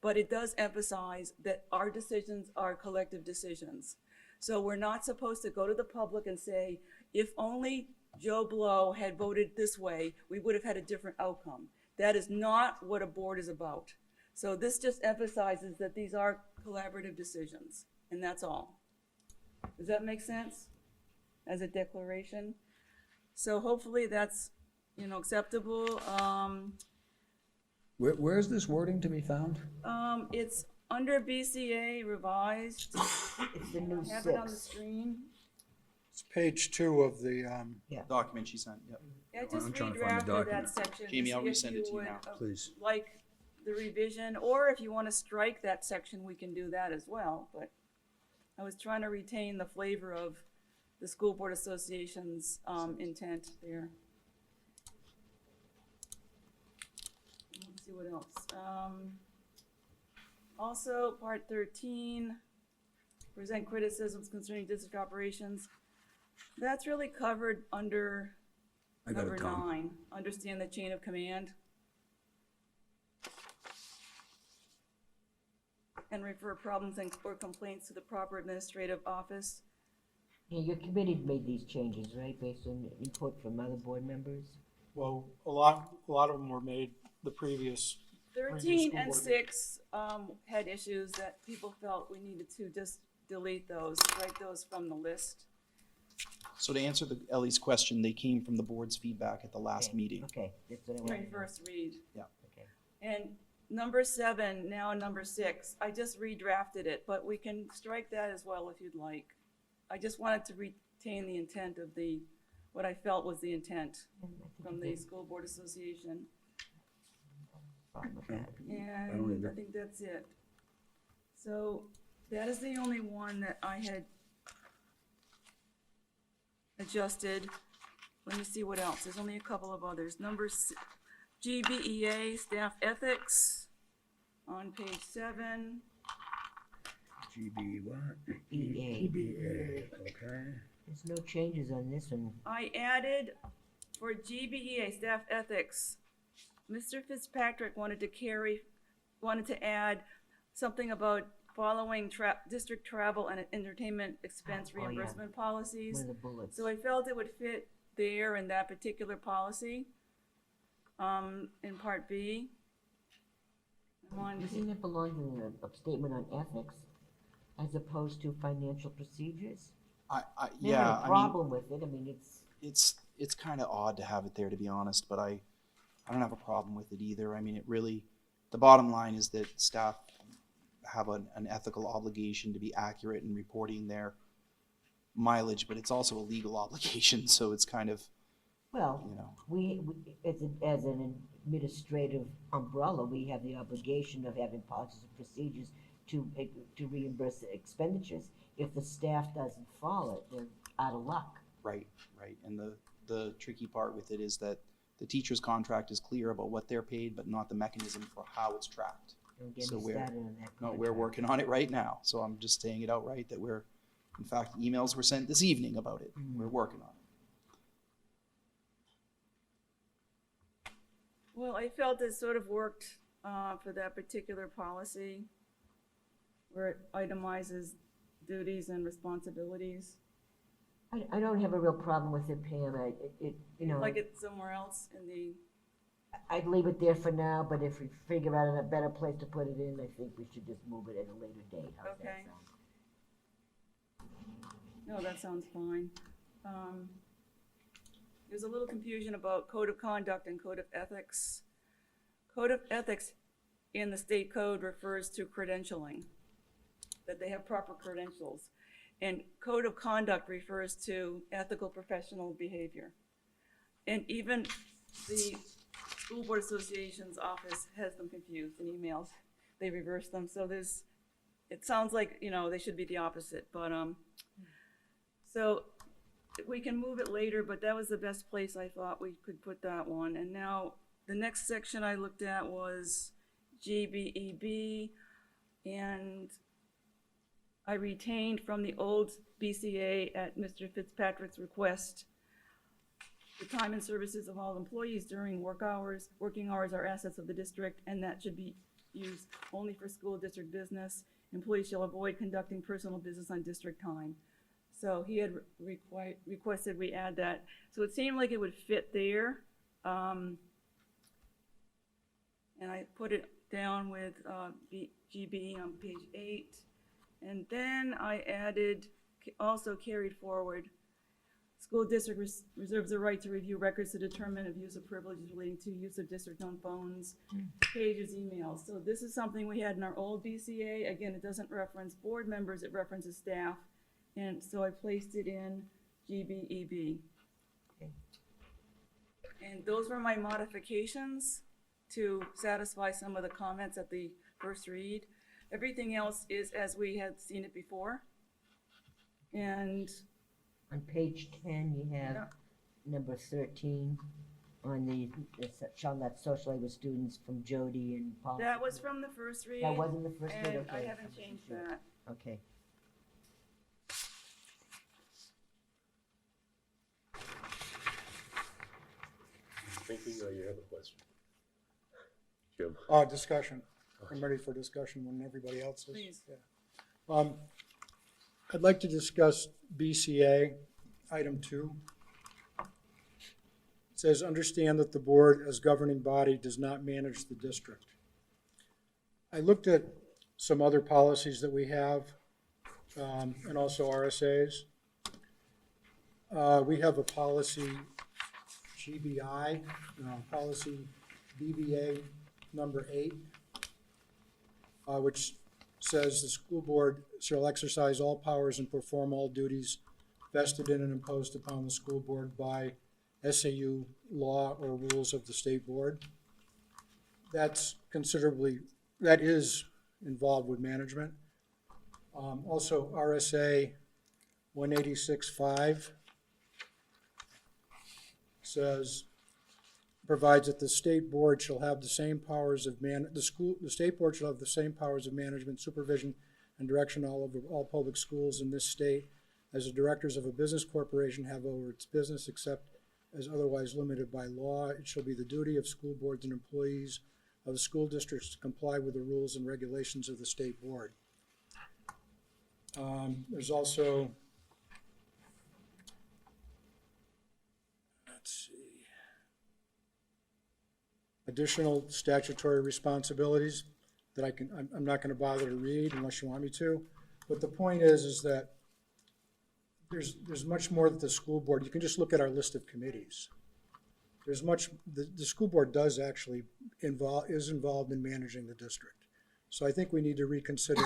but it does emphasize that our decisions are collective decisions. So we're not supposed to go to the public and say, if only Joe Blow had voted this way, we would have had a different outcome. That is not what a board is about. So this just emphasizes that these are collaborative decisions, and that's all. Does that make sense as a declaration? So hopefully that's, acceptable. Where's this wording to be found? It's under BCA revised. It's the new I have it on the 6. screen. It's page 2 of the, Document she sent, yep. I just I'm trying to find the redrafted document. that section. to Jamie, I'll see if resend it to you would, now. Please. Like the revision, or if you want to strike that section, we can do that as well, but I was trying to retain the flavor of the School Board Association's intent there. Let's see what else. Also, part 13, present criticisms concerning district operations. That's really covered under I got it, number Tom. 9, understand the chain of command. And refer problems or complaints to the proper administrative office. Yeah, your committee made these changes, right, based on input from other board members? well, a lot of them were made the previous. 13 and school board 6 had issues that people felt we needed to just delete those, strike those from the list. So to answer Ellie's question, they came from the board's feedback at the last Okay, meeting. Okay, that's what I During wanted. first read. Okay. And number 7, now number 6, I just redrafted it, but we can strike that as well if you'd like. I just wanted to retain the intent of what I felt was the intent from the School Board Association. And I think that's it. So that is the only one that I had adjusted. Let me see what else. There's only a couple of others. GBEA, staff ethics, on page 7. GB what? EA. EBA, okay. There's no changes on this one. I added for GBEA, staff ethics, Mr. Fitzpatrick wanted to add something about following district travel and entertainment expense Oh, yeah. reimbursement policies. One of the bullets. So I felt it would fit there in that particular policy, in Part B. Doesn't it belong in a statement on ethics as opposed to financial procedures? I I yeah, have a I mean, problem with it. I mean, it's kind of odd to have it there, to be honest, but I don't have a problem with it either. I mean, it really, the bottom line is that staff have an ethical obligation to be accurate in reporting their mileage, but it's also a legal obligation, so it's kind of, well, you know. we as an administrative umbrella, we have the obligation of having policies and procedures to reimburse the expenditures. If the staff doesn't follow it, they're out of luck. Right. And the tricky part with it is that the teacher's contract is clear about what they're paid, but not the mechanism for how it's tracked. Don't get So me we're, started on that. no, we're working on it right now, so I'm just saying it outright that we're, in fact, emails were sent this evening about it. We're working on it. Well, I felt it sort of worked for that particular policy, where it itemizes duties and responsibilities. I don't have a real problem with it, Pam. You know, Like it somewhere else in the, I'd leave it there for now, but if we figure out a better place to put it in, I think we should just move it at a later date. How's that Okay. sound? no, that sounds fine. There's a little confusion about code of conduct and code of ethics. Code of ethics in the state code refers to credentialing, that they have proper credentials. And code of conduct refers to ethical professional behavior. And even the School Board Association's office has them confused in emails. They reverse them, so it sounds like, they should be the opposite, but, so we can move it later, but that was the best place I thought we could put that one. And now, the next section I looked at was GBEB, and I retained from the old BCA at Mr. Fitzpatrick's request, the time and services of all employees during working hours are assets of the district, and that should be used only for school district business. Employees shall avoid conducting personal business on district time. So he had requested we add that. So it seemed like it would fit there. And I put it down with GB on page 8. And then I added, also carried forward, school district reserves the right to review records to determine abuse of privileges relating to use of district-owned phones, pages, emails. So this is something we had in our old BCA. Again, it doesn't reference board members, it references staff. And so I placed it in GBEB. Okay. And those were my modifications to satisfy some of the comments at the first read. Everything else is as we had seen it before. And On page 10, you have number 13 on the shall not socialize with students from Jody and Paul. that was from the first read. That wasn't the first read, And I okay. haven't changed that. Okay. Thinking, you have a question? Jim? Discussion. I'm ready for discussion when everybody else is. Please. Yeah. I'd like to discuss BCA, item 2. It says, understand that the board as governing body does not manage the district. I looked at some other policies that we have, and also RSAs. We have a policy GBI, policy BBA number 8, which says the school board shall exercise all powers and perform all duties vested in and imposed upon the school board by SAU law or rules of the state board. That is involved with management. Also, RSA 186.5 says, provides that the state board shall have the same powers of the state board shall have the same powers of management, supervision, and direction all public schools in this state as the directors of a business corporation have over its business, except as otherwise limited by law. It shall be the duty of school boards and employees of the school districts to comply with the rules and regulations of the state board. There's also, let's see, additional statutory responsibilities that I'm not going to bother to read unless you want me to. But the point is that there's much more that the school board, you can just look at our list of committees. There's much, the school board does actually is involved in managing the district. So I think we need to reconsider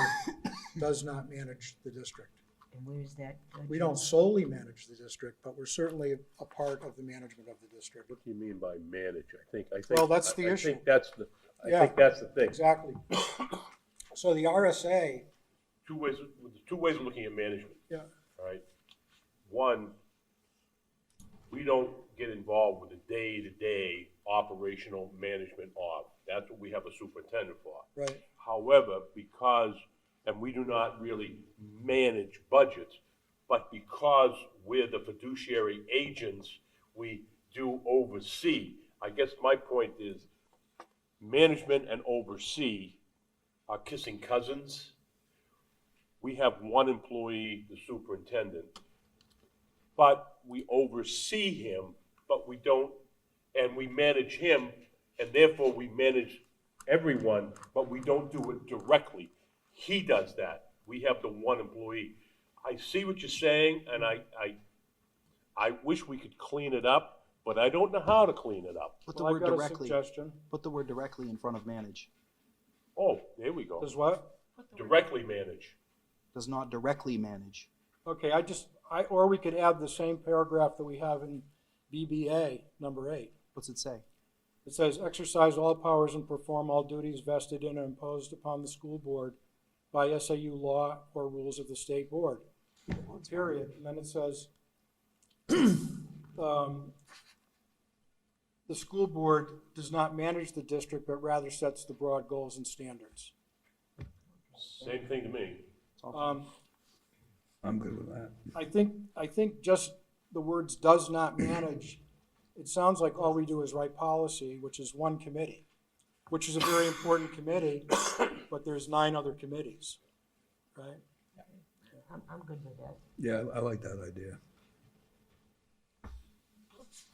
does not manage the district. And where is that? We don't solely manage the district, but we're certainly a part of the management of the district. What do you mean by manage? I think. Well, that's the issue. I think that's the thing. Exactly. So the RSA. Two ways of looking at management. Yeah. All right. One, we don't get involved with the day-to-day operational management of. That's what we have a superintendent for. Right. However, and we do not really manage budgets, but because we're the fiduciary agents, we do oversee. I guess my point is management and oversee are kissing cousins. We have one employee, the superintendent, but we oversee him, but we don't, and we manage him, and therefore we manage everyone, but we don't do it directly. He does that. We have the one employee. I see what you're saying, and I wish we could clean it up, but I don't know how to clean it up. Put the Well, word I've got a directly. suggestion. Put the word directly in front of manage. Oh, there we go. Does what? Directly manage. Does not directly manage. Okay, or we could add the same paragraph that we have in BBA, number 8. What's it say? It says, exercise all powers and perform all duties vested in and imposed upon the school board by SAU law or rules of the state board. Period. And then it says, the school board does not manage the district, but rather sets the broad goals and standards. Same thing to me. I'm good with that. I think just the words does not manage, it sounds like all we do is write policy, which is one committee, which is a very important committee, but there's 9 other committees, right? I'm good with that. Yeah, I like that idea.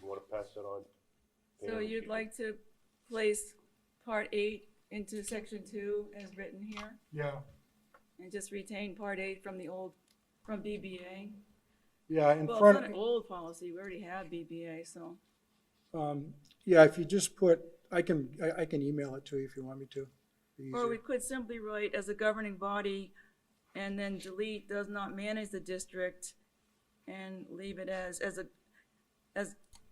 You want to pass that on? So Pam? you'd like to place part 8 into section 2 as written here? Yeah. And just retain part 8 from BBA? Yeah, in Well, front it's not an old policy, we already have BBA, so. yeah, if you just put, I can email it to you if you want me to. Be Or we easier. could simply write as a governing body and then delete does not manage the district and leave it as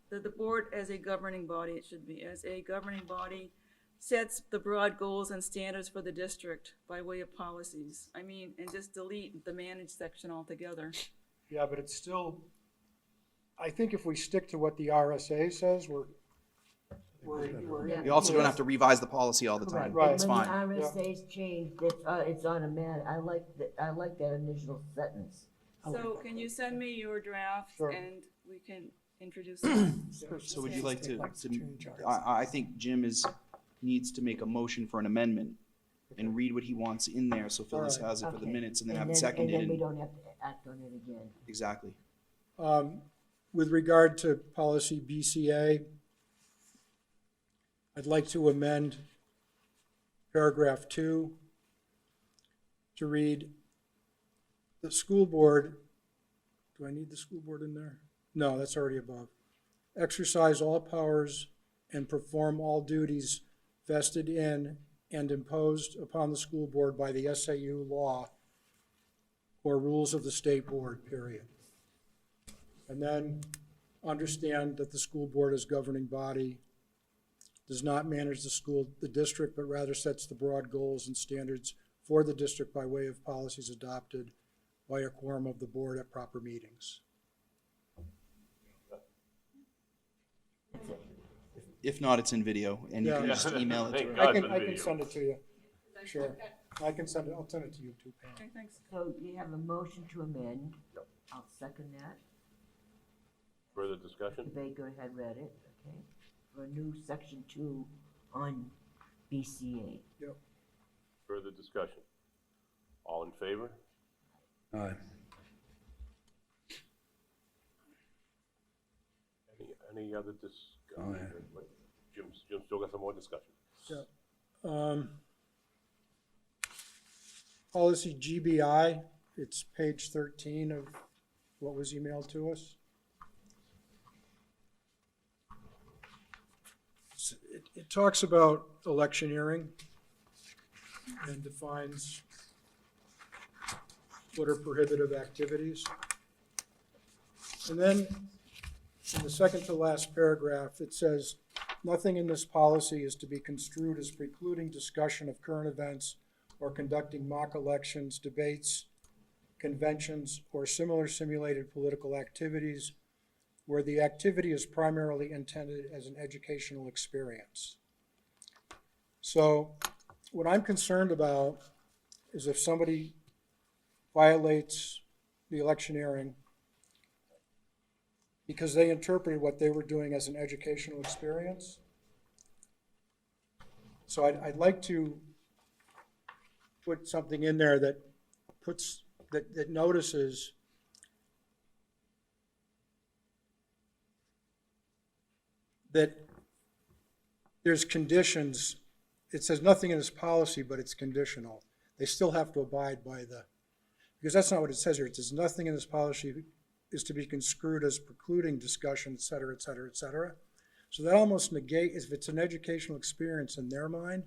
the board as a governing body, it should be, as a governing body sets the broad goals and standards for the district by way of policies. I mean, and just delete the manage section altogether. Yeah, but it's still, I think if we stick to what the RSA says, we're Yeah. You also don't have to revise the policy all the time. Correct. It's And when fine. the RSA's changed, it's automatic. I like that initial sentence. So can you send me your draft Sure. and we can introduce it? So would you like to, change I think Jim needs to make a motion for an amendment and read what he wants in there, so Phyllis has it for the Okay. minutes, and then have it And then we seconded. don't have to act on it again. Exactly. With regard to policy BCA, I'd like to amend paragraph 2 to read, the school board, do I need the school board in there? No, that's already above. Exercise all powers and perform all duties vested in and imposed upon the school board by the SAU law or rules of the state board, period. And then understand that the school board as governing body does not manage the district, but rather sets the broad goals and standards for the district by way of policies adopted by a quorum of the board at proper meetings. If not, it's in video, and you can Yeah. just email it to Thank her. God. I can video. send it to you, sure. I'll send it to you too, Pam. Okay, thanks. So you have a motion to amend. Yep. I'll second that. Further discussion? The Baker had read it, okay, for a new section 2 on BCA. Further discussion? All in favor? Aye. Any other Oh, yeah. discussion? Jim's still got some more discussion. Policy GBI, it's page 13 of what was emailed to us. It talks about electioneering and defines what are prohibitive activities. And then in the second to last paragraph, it says, nothing in this policy is to be construed as precluding discussion of current events or conducting mock elections, debates, conventions, or similar simulated political activities where the activity is primarily intended as an educational experience. So what I'm concerned about is if somebody violates the electioneering because they interpreted what they were doing as an educational experience. So I'd like to put something in there that that notices that there's conditions. It says nothing in this policy, but it's conditional. They still have to abide by because that's not what it says here. It says nothing in this policy is to be construed as precluding discussion, et cetera, et cetera, et cetera. So that almost negates, if it's an educational experience in their mind,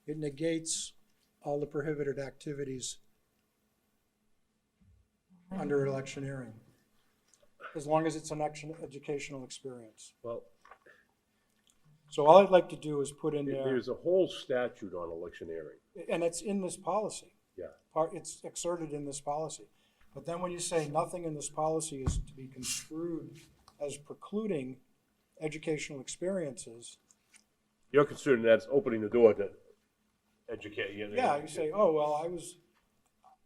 it negates all the prohibited activities under electioneering, as long as it's an educational experience. Well, So all I'd like to do is put in there, there's a whole statute on electioneering. and it's in this policy. Yeah. It's exerted in this policy. But then when you say nothing in this policy is to be construed as precluding educational experiences, You're concerned that's opening the door to educate, you know? yeah, you say, oh, well,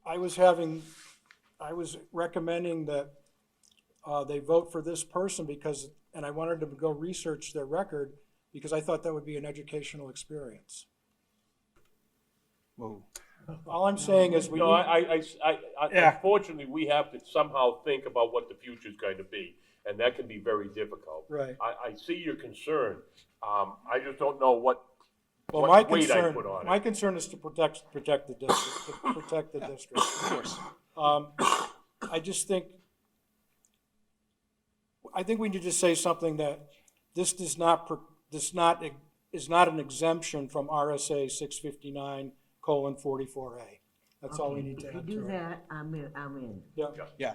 I was recommending that they vote for this person because, and I wanted to go research their record because I thought that would be an educational experience. Whoa. All I'm saying is we No, need, I unfortunately, we have to somehow think about what the future's going to be, and that can be very difficult. right. I see your concern. I just don't know what Well, my weight I concern, put on it. my concern is to protect the district, to protect the district. Of course. I just think, we need to say something that this is not an exemption from RSA 659:44A. That's all we need to If add you do to it. that, I'm in. Yeah, Yeah,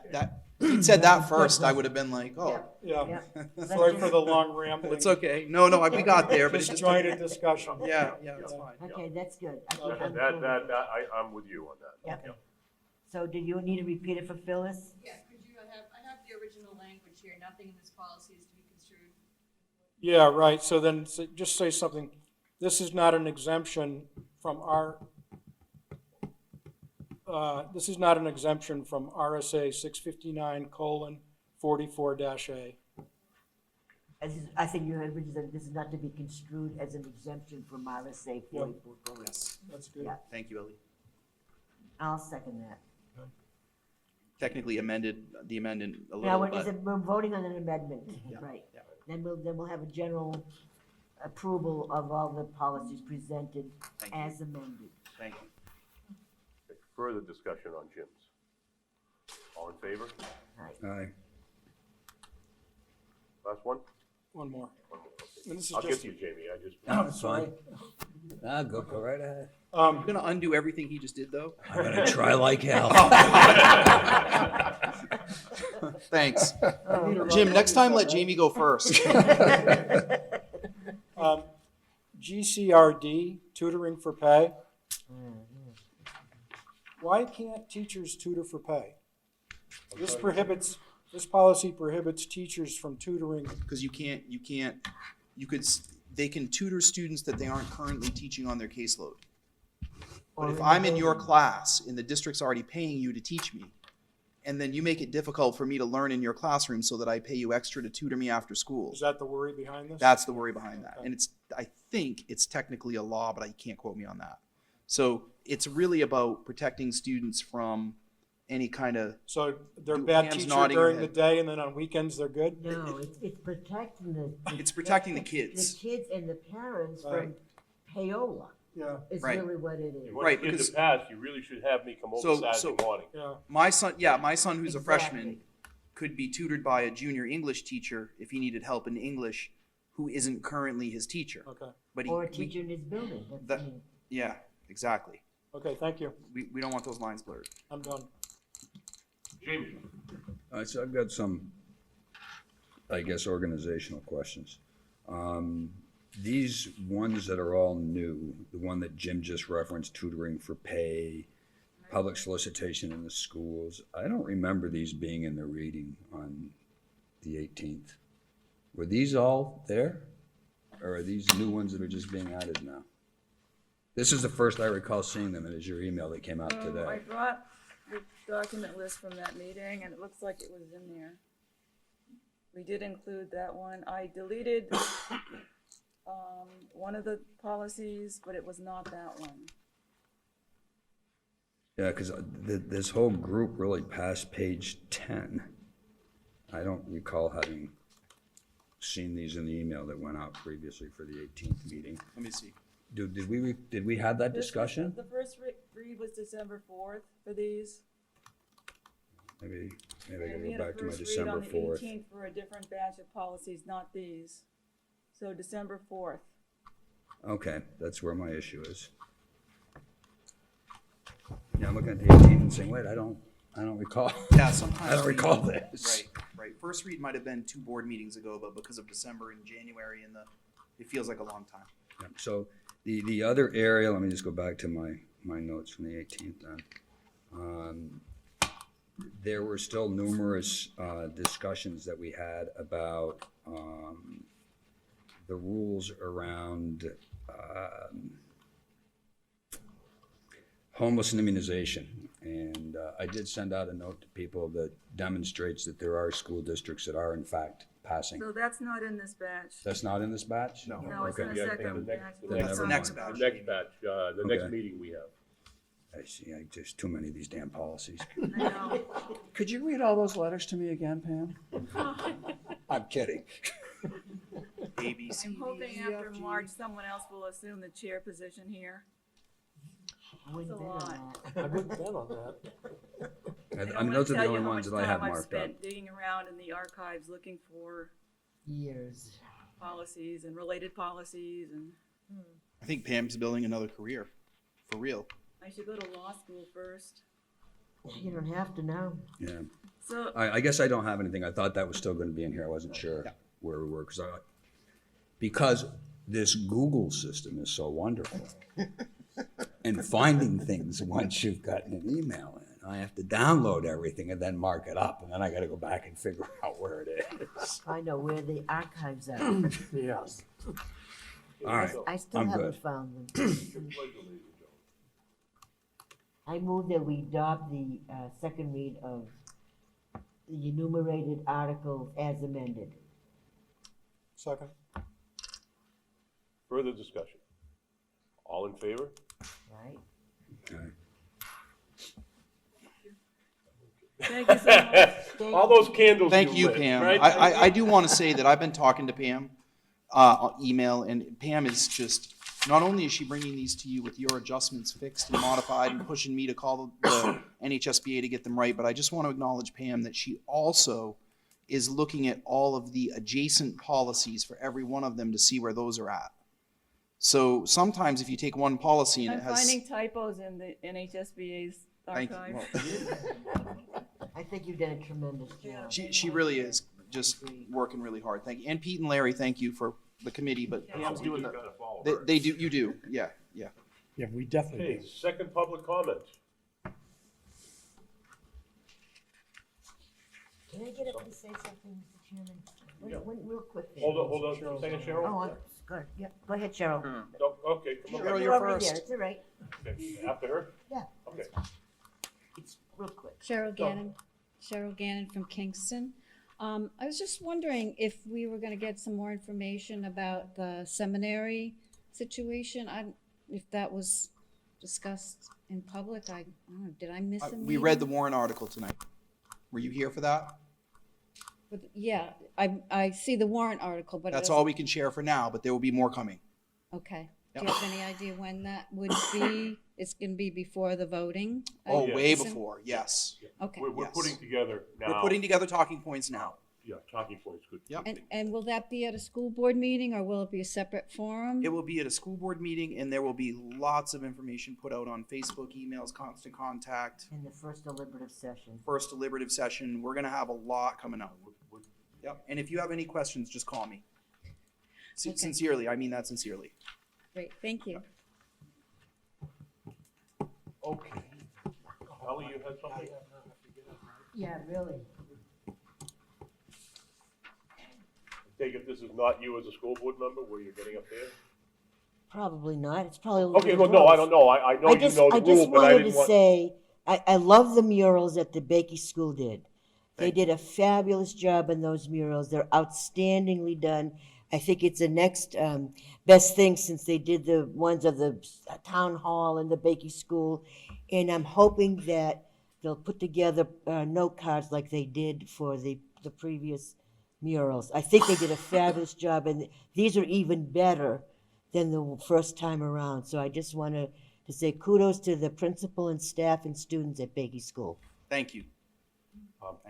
if you'd said that first, I would have been like, oh, yeah. Yep. Sorry for the long rambling. it's okay. No, we got there, but it's just. Disjointed discussion. Yeah, it's fine. Okay, that's good. I'm And cool. I'm with you on that. Yep. So do you need to repeat it for Phyllis? Yes, could you I have the original language here, nothing in this policy is to be construed. Yeah, right, so then just say something, this is not an exemption from RSA 659:44-A. I think you had written that this is not to be construed as an exemption from RSA 44. That's good. Yeah, Thank you, Ellie. I'll second that. Technically amended, the amendment a Now, little, but we're voting on an amendment, Yeah. right? Yeah. Then we'll have a general approval of all the policies presented Thank you. as amended. thank you. Further discussion on Jim's. All in favor? Aye. Last one? One more. One more, okay. And this is I'll get just, to you, Jamie, I just. That's fine. Go right ahead. I'm gonna undo everything he just did, though. I'm gonna try like hell. Thanks. Jim, next time let Jamie go first. GCRD, tutoring for pay. Why can't teachers tutor for pay? This policy prohibits teachers from tutoring. Because they can tutor students that they aren't currently teaching on their caseload. But if I'm in your class and the district's already paying you to teach me, and then you make it difficult for me to learn in your classroom so that I pay you extra to tutor me after school, Is that the worry behind this? that's the worry behind that. And I think it's technically a law, but you can't quote me on that. So it's really about protecting students from any kind of, So they're bad Pam's teacher nodding her during the head. day and then on weekends they're good? No, it's protecting the. it's protecting the The kids. kids and the parents from Right. payola Yeah, is Right. really what it is. You want Right, a kid because- to pass, you really should have me come over So- Saturday morning. yeah. My son who's a freshman Exactly. could be tutored by a junior English teacher if he needed help in English, who isn't currently his teacher. Okay, But Or a teacher in his building. That's, That- I mean, yeah, exactly. okay, thank you. We don't want those lines blurred. I'm done. Jamie? So I've got some, I guess, organizational questions. These ones that are all new, the one that Jim just referenced, tutoring for pay, public solicitation in the schools, I don't remember these being in the reading on the 18th. Were these all there? Or are these new ones that are just being added now? This is the first I recall seeing them, and it's your email that came out I today. brought the document list from that meeting, and it looks like it was in there. We did include that one. I deleted one of the policies, but it was not that one. Yeah, because this whole group really passed page 10. I don't recall having seen these in the email that went out previously for the 18th meeting. Let me see. Did we have that This was- discussion? The first read was December 4th for these. Maybe I And gotta we go had a back to my first read December on the 4th. 18th for a different batch of policies, not these. So December 4th. Okay, that's where my issue is. Yeah, I'm looking at the 18th and saying, wait, I don't recall. Yeah, sometimes. I don't recall this. Right. First read might have been 2 board meetings ago, but because of December and January it feels like a long time. Yeah, so the other area, let me just go back to my notes from the 18th then. There were still numerous discussions that we had about the rules around homeless and immunization. And I did send out a note to people that demonstrates that there are school districts that are in fact passing. So that's not in this batch. That's not in this batch? No. No, it's in Okay. the Yeah, second the next- batch. the but next- it's the on next the- batch. The next batch, the next Okay. meeting we have. I see, there's too many of these damn policies. I know. Could you read all those letters to me again, Pam? I'm kidding. A, B, C, I'm D, hoping E, after F, G. March, someone else will assume the chair position here. I wouldn't It's a bet on lot. that. I wouldn't bet on that. I I don't mean, wanna those are the tell you only how ones much that I have time I've marked up. spent digging around in the archives looking for Years. policies and related policies, and I think Pam's building another career, for real. I should go to law school first. You don't have to now. Yeah, So, I guess I don't have anything. I thought that was still gonna be in here. I wasn't sure Yeah. where we were, because this Google system is so wonderful. And finding things once you've gotten an email in, I have to download everything and then mark it up, and then I gotta go back and figure out where it is. I know where the archives are. Yes. All right, I still I'm haven't good. found them. I move that we adopt the second read of the enumerated articles as amended. Second. Further discussion? All in favor? Right? All right. thank you so much. All those candles Thank you, lit, Pam. right? I do want to say that I've been talking to Pam on email, and Pam is just, not only is she bringing these to you with your adjustments fixed and modified and pushing me to call the NHSBA to get them right, but I just want to acknowledge, Pam, that she also is looking at all of the adjacent policies for every one of them to see where those are at. So sometimes if you take one policy and I'm it has. finding typos in the NHSBA's Thank you. archive. Well, I think you've done a tremendous job. She really is just working really hard. Thank you. And Pete and Larry, thank you for the committee, but Pam's doing We the, just gotta follow they, her. they do, you do, yeah, yeah. Yeah, we definitely Okay, do. second public comment. Can I get up and say something, Mr. Chairman? Yeah. Real quick. there. Hold on for a second, Cheryl. Oh, go ahead, yeah, go ahead, Cheryl. No, okay, come Cheryl, on. you're already first. there, it's all right. Okay, after her? Yeah, Okay. it's real quick. Cheryl Gannon from Kingston. I was just wondering if we were gonna get some more information about the seminary situation. If that was discussed in public, I don't know, did I miss a meeting? We read the Warren article tonight. Were you here for that? But, yeah, I see the warrant article, but. it That's doesn't- all we can share for now, but there will be more coming. Okay. Yep. Do you have any idea when that would be? It's gonna be before the voting? Oh, yeah. way Isn't- before, yes. Okay. We're Yes. putting together now. We're putting together talking points now. Yeah, talking points, good. Yep. And will that be at a school board meeting or will it be a separate forum? It will be at a school board meeting and there will be lots of information put out on Facebook, emails, constant contact, In the first deliberative session. first deliberative session. We're gonna have a lot coming out. Yep, and if you have any questions, just call me. Okay. Sincerely, I mean that sincerely. Great, thank you. Okay. Holly, you had something? Yeah, really. Take it this is not you as a school board member where you're getting up there? Probably not, it's probably a little Okay, bit well, of no, I both. don't know. I know you know the rule, but I wanted didn't to want. say, I love the murals that the Bakey School did. They did a fabulous job in those murals. They're outstandingly done. I think it's the next best thing since they did the ones of the town hall and the Bakey School. And I'm hoping that they'll put together note cards like they did for the previous murals. I think they did a fabulous job, and these are even better than the first time around. So I just want to say kudos to the principal and staff and students at Bakey School. Thank you.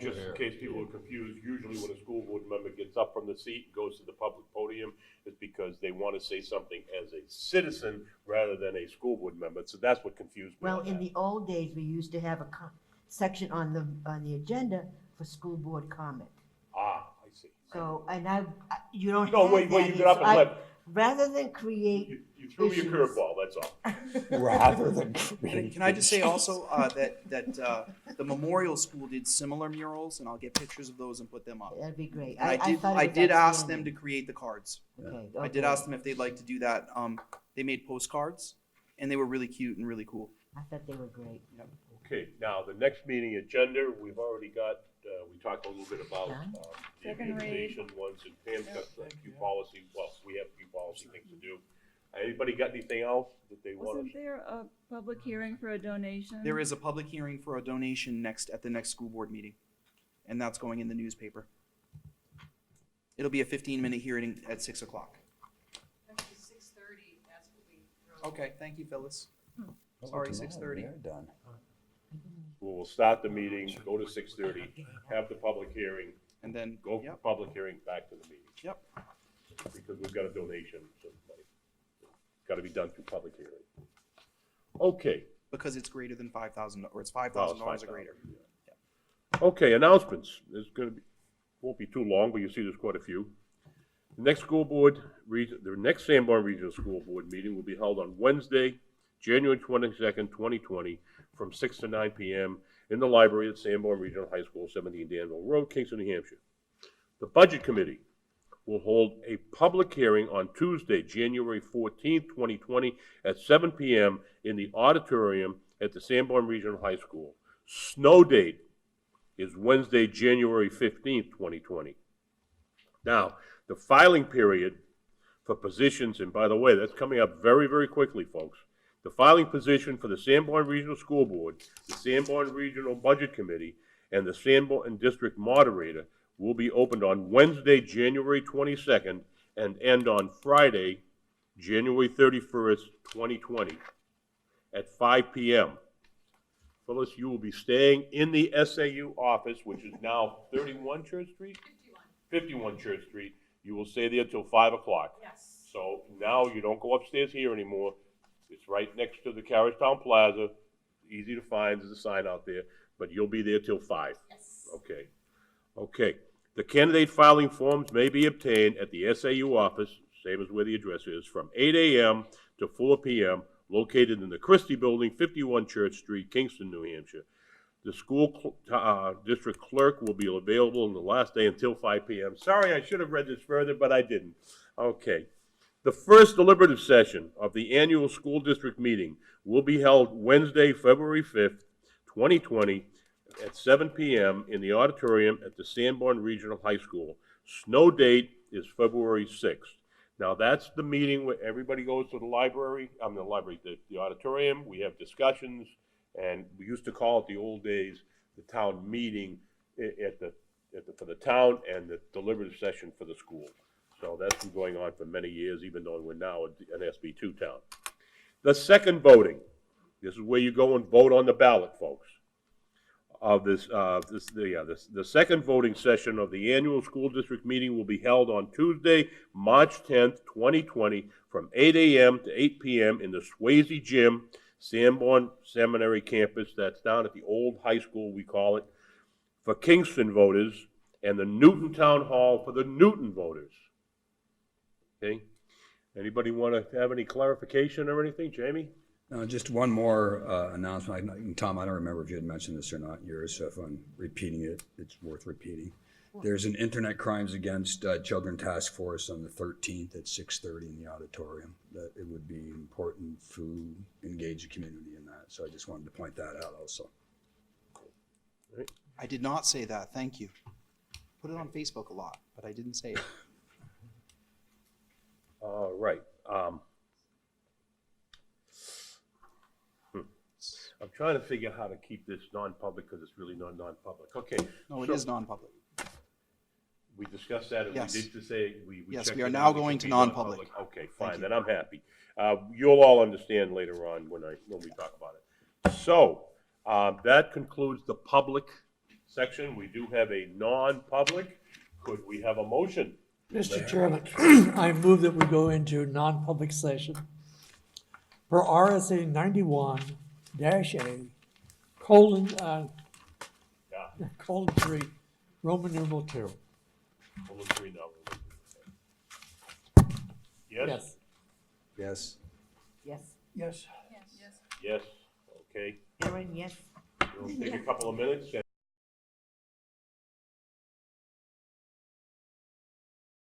Just in case people are confused, usually when a school board member gets up from the seat and goes to the public podium, it's because they want to say something as a citizen rather than a school board member. So that's what confused me. Well, on in that. the old days, we used to have a section on the agenda for school board comment. Ah, I see. So, and you don't No, have wait, that you here. get up So and left. rather than create You threw me a issues. curveball, that's all. Rather than. Can I just say also that the Memorial School did similar murals, and I'll get pictures of those and put them up. That'd be great. And I thought it was did ask them to outstanding. create the cards. Okay, I did ask them if they'd like to do that. They made postcards, and they were really cute and really cool. I thought they were great. Okay, now, the next meeting agenda, we've already got, we talked a little bit about Done? the Second read. organization ones, and Pam's got a few policy, well, we have a few policy things to do. Anybody got anything else that they want Wasn't to? there a public hearing for a donation? There is a public hearing for a donation at the next school board meeting, and that's going in the newspaper. It'll be a 15-minute hearing at 6 o'clock. Actually, 6:30, that's what we wrote. Okay, thank you, Phyllis. Sorry, 6:30. They're done. We'll start the meeting, go to 6:30, have the public hearing, And then, go from yep, public hearing back to the meeting. yep. Because we've got a donation, so it's got to be done through public hearing. Okay. Because it's greater than 5,000, or it's Well, $5,000 it's or 5,000, greater. yeah. Okay, announcements. There's gonna be, won't be too long, but you'll see there's quite a few. The next the next Sanborn Regional School Board meeting will be held on Wednesday, January 22nd, 2020, from 6 to 9 p.m. in the library at Sanborn Regional High School, 17 Danville Road, Kingston, New Hampshire. The Budget Committee will hold a public hearing on Tuesday, January 14th, 2020, at 7 p.m. in the auditorium at the Sanborn Regional High School. Snow date is Wednesday, January 15th, 2020. Now, the filing period for positions, and by the way, that's coming up very, very quickly, folks. The filing position for the Sanborn Regional School Board, the Sanborn Regional Budget Committee, and the Sanborn District Moderator will be opened on Wednesday, January 22nd, and end on Friday, January 31st, 2020, at 5 p.m. Phyllis, you will be staying in the SAU office, which is now 31 Church Street? 51 Church Street. You will stay there till 5 o'clock. Yes. So now you don't go upstairs here anymore. It's right next to the Carriagetown Plaza, easy to find, there's a sign out there. but you'll be there till 5? Yes. Okay. Okay. The candidate filing forms may be obtained at the SAU office, same as where the address is, from 8 a.m. to 4 p.m., located in the Christie Building, 51 Church Street, Kingston, New Hampshire. The school district clerk will be available on the last day until 5 p.m. Sorry, I should have read this further, but I didn't. Okay. The first deliberative session of the annual school district meeting will be held Wednesday, February 5th, 2020, at 7 p.m. in the auditorium at the Sanborn Regional High School. Snow date is February 6th. Now, that's the meeting where everybody goes to the library, the auditorium, we have discussions, and we used to call it the old days, the town meeting for the town and the deliberative session for the school. So that's been going on for many years, even though we're now an SB2 town. The second voting, this is where you go and vote on the ballot, folks. The second voting session of the annual school district meeting will be held on Tuesday, March 10th, 2020, from 8 a.m. to 8 p.m. in the Swayze Gym, Sanborn Seminary campus. That's down at the old high school, we call it, for Kingston voters, and the Newton Town Hall for the Newton voters. Okay? Anybody want to have any clarification or anything? Jamie? Just one more announcement. Tom, I don't remember if you had mentioned this or not in yours, so if I'm repeating it, it's worth repeating. There's an Internet Crimes Against Children Task Force on the 13th at 6:30 in the auditorium. That it would be important to engage the community in that, so I just wanted to point that out also. I did not say that, thank you. Put it on Facebook a lot, but I didn't say it. All right. I'm trying to figure out how to keep this non-public because it's really not non-public. Okay. No, it so is non-public. We discussed that, and Yes. we did to say, we Yes, checked we are it now out, it going could to be non-public. Okay, Thank fine, you. then I'm happy. You'll all understand later on when we talk about it. So, that concludes the public section. We do have a non-public. Could we have a motion? Mr. Chairman, I move that we go into non-public session per RSA 91-A, colon 3, Roman numeral 2. We'll agree now. Yes? Yes? Yes. Yes. Yes. Yes, okay. Aaron, yes. We'll take a couple of minutes.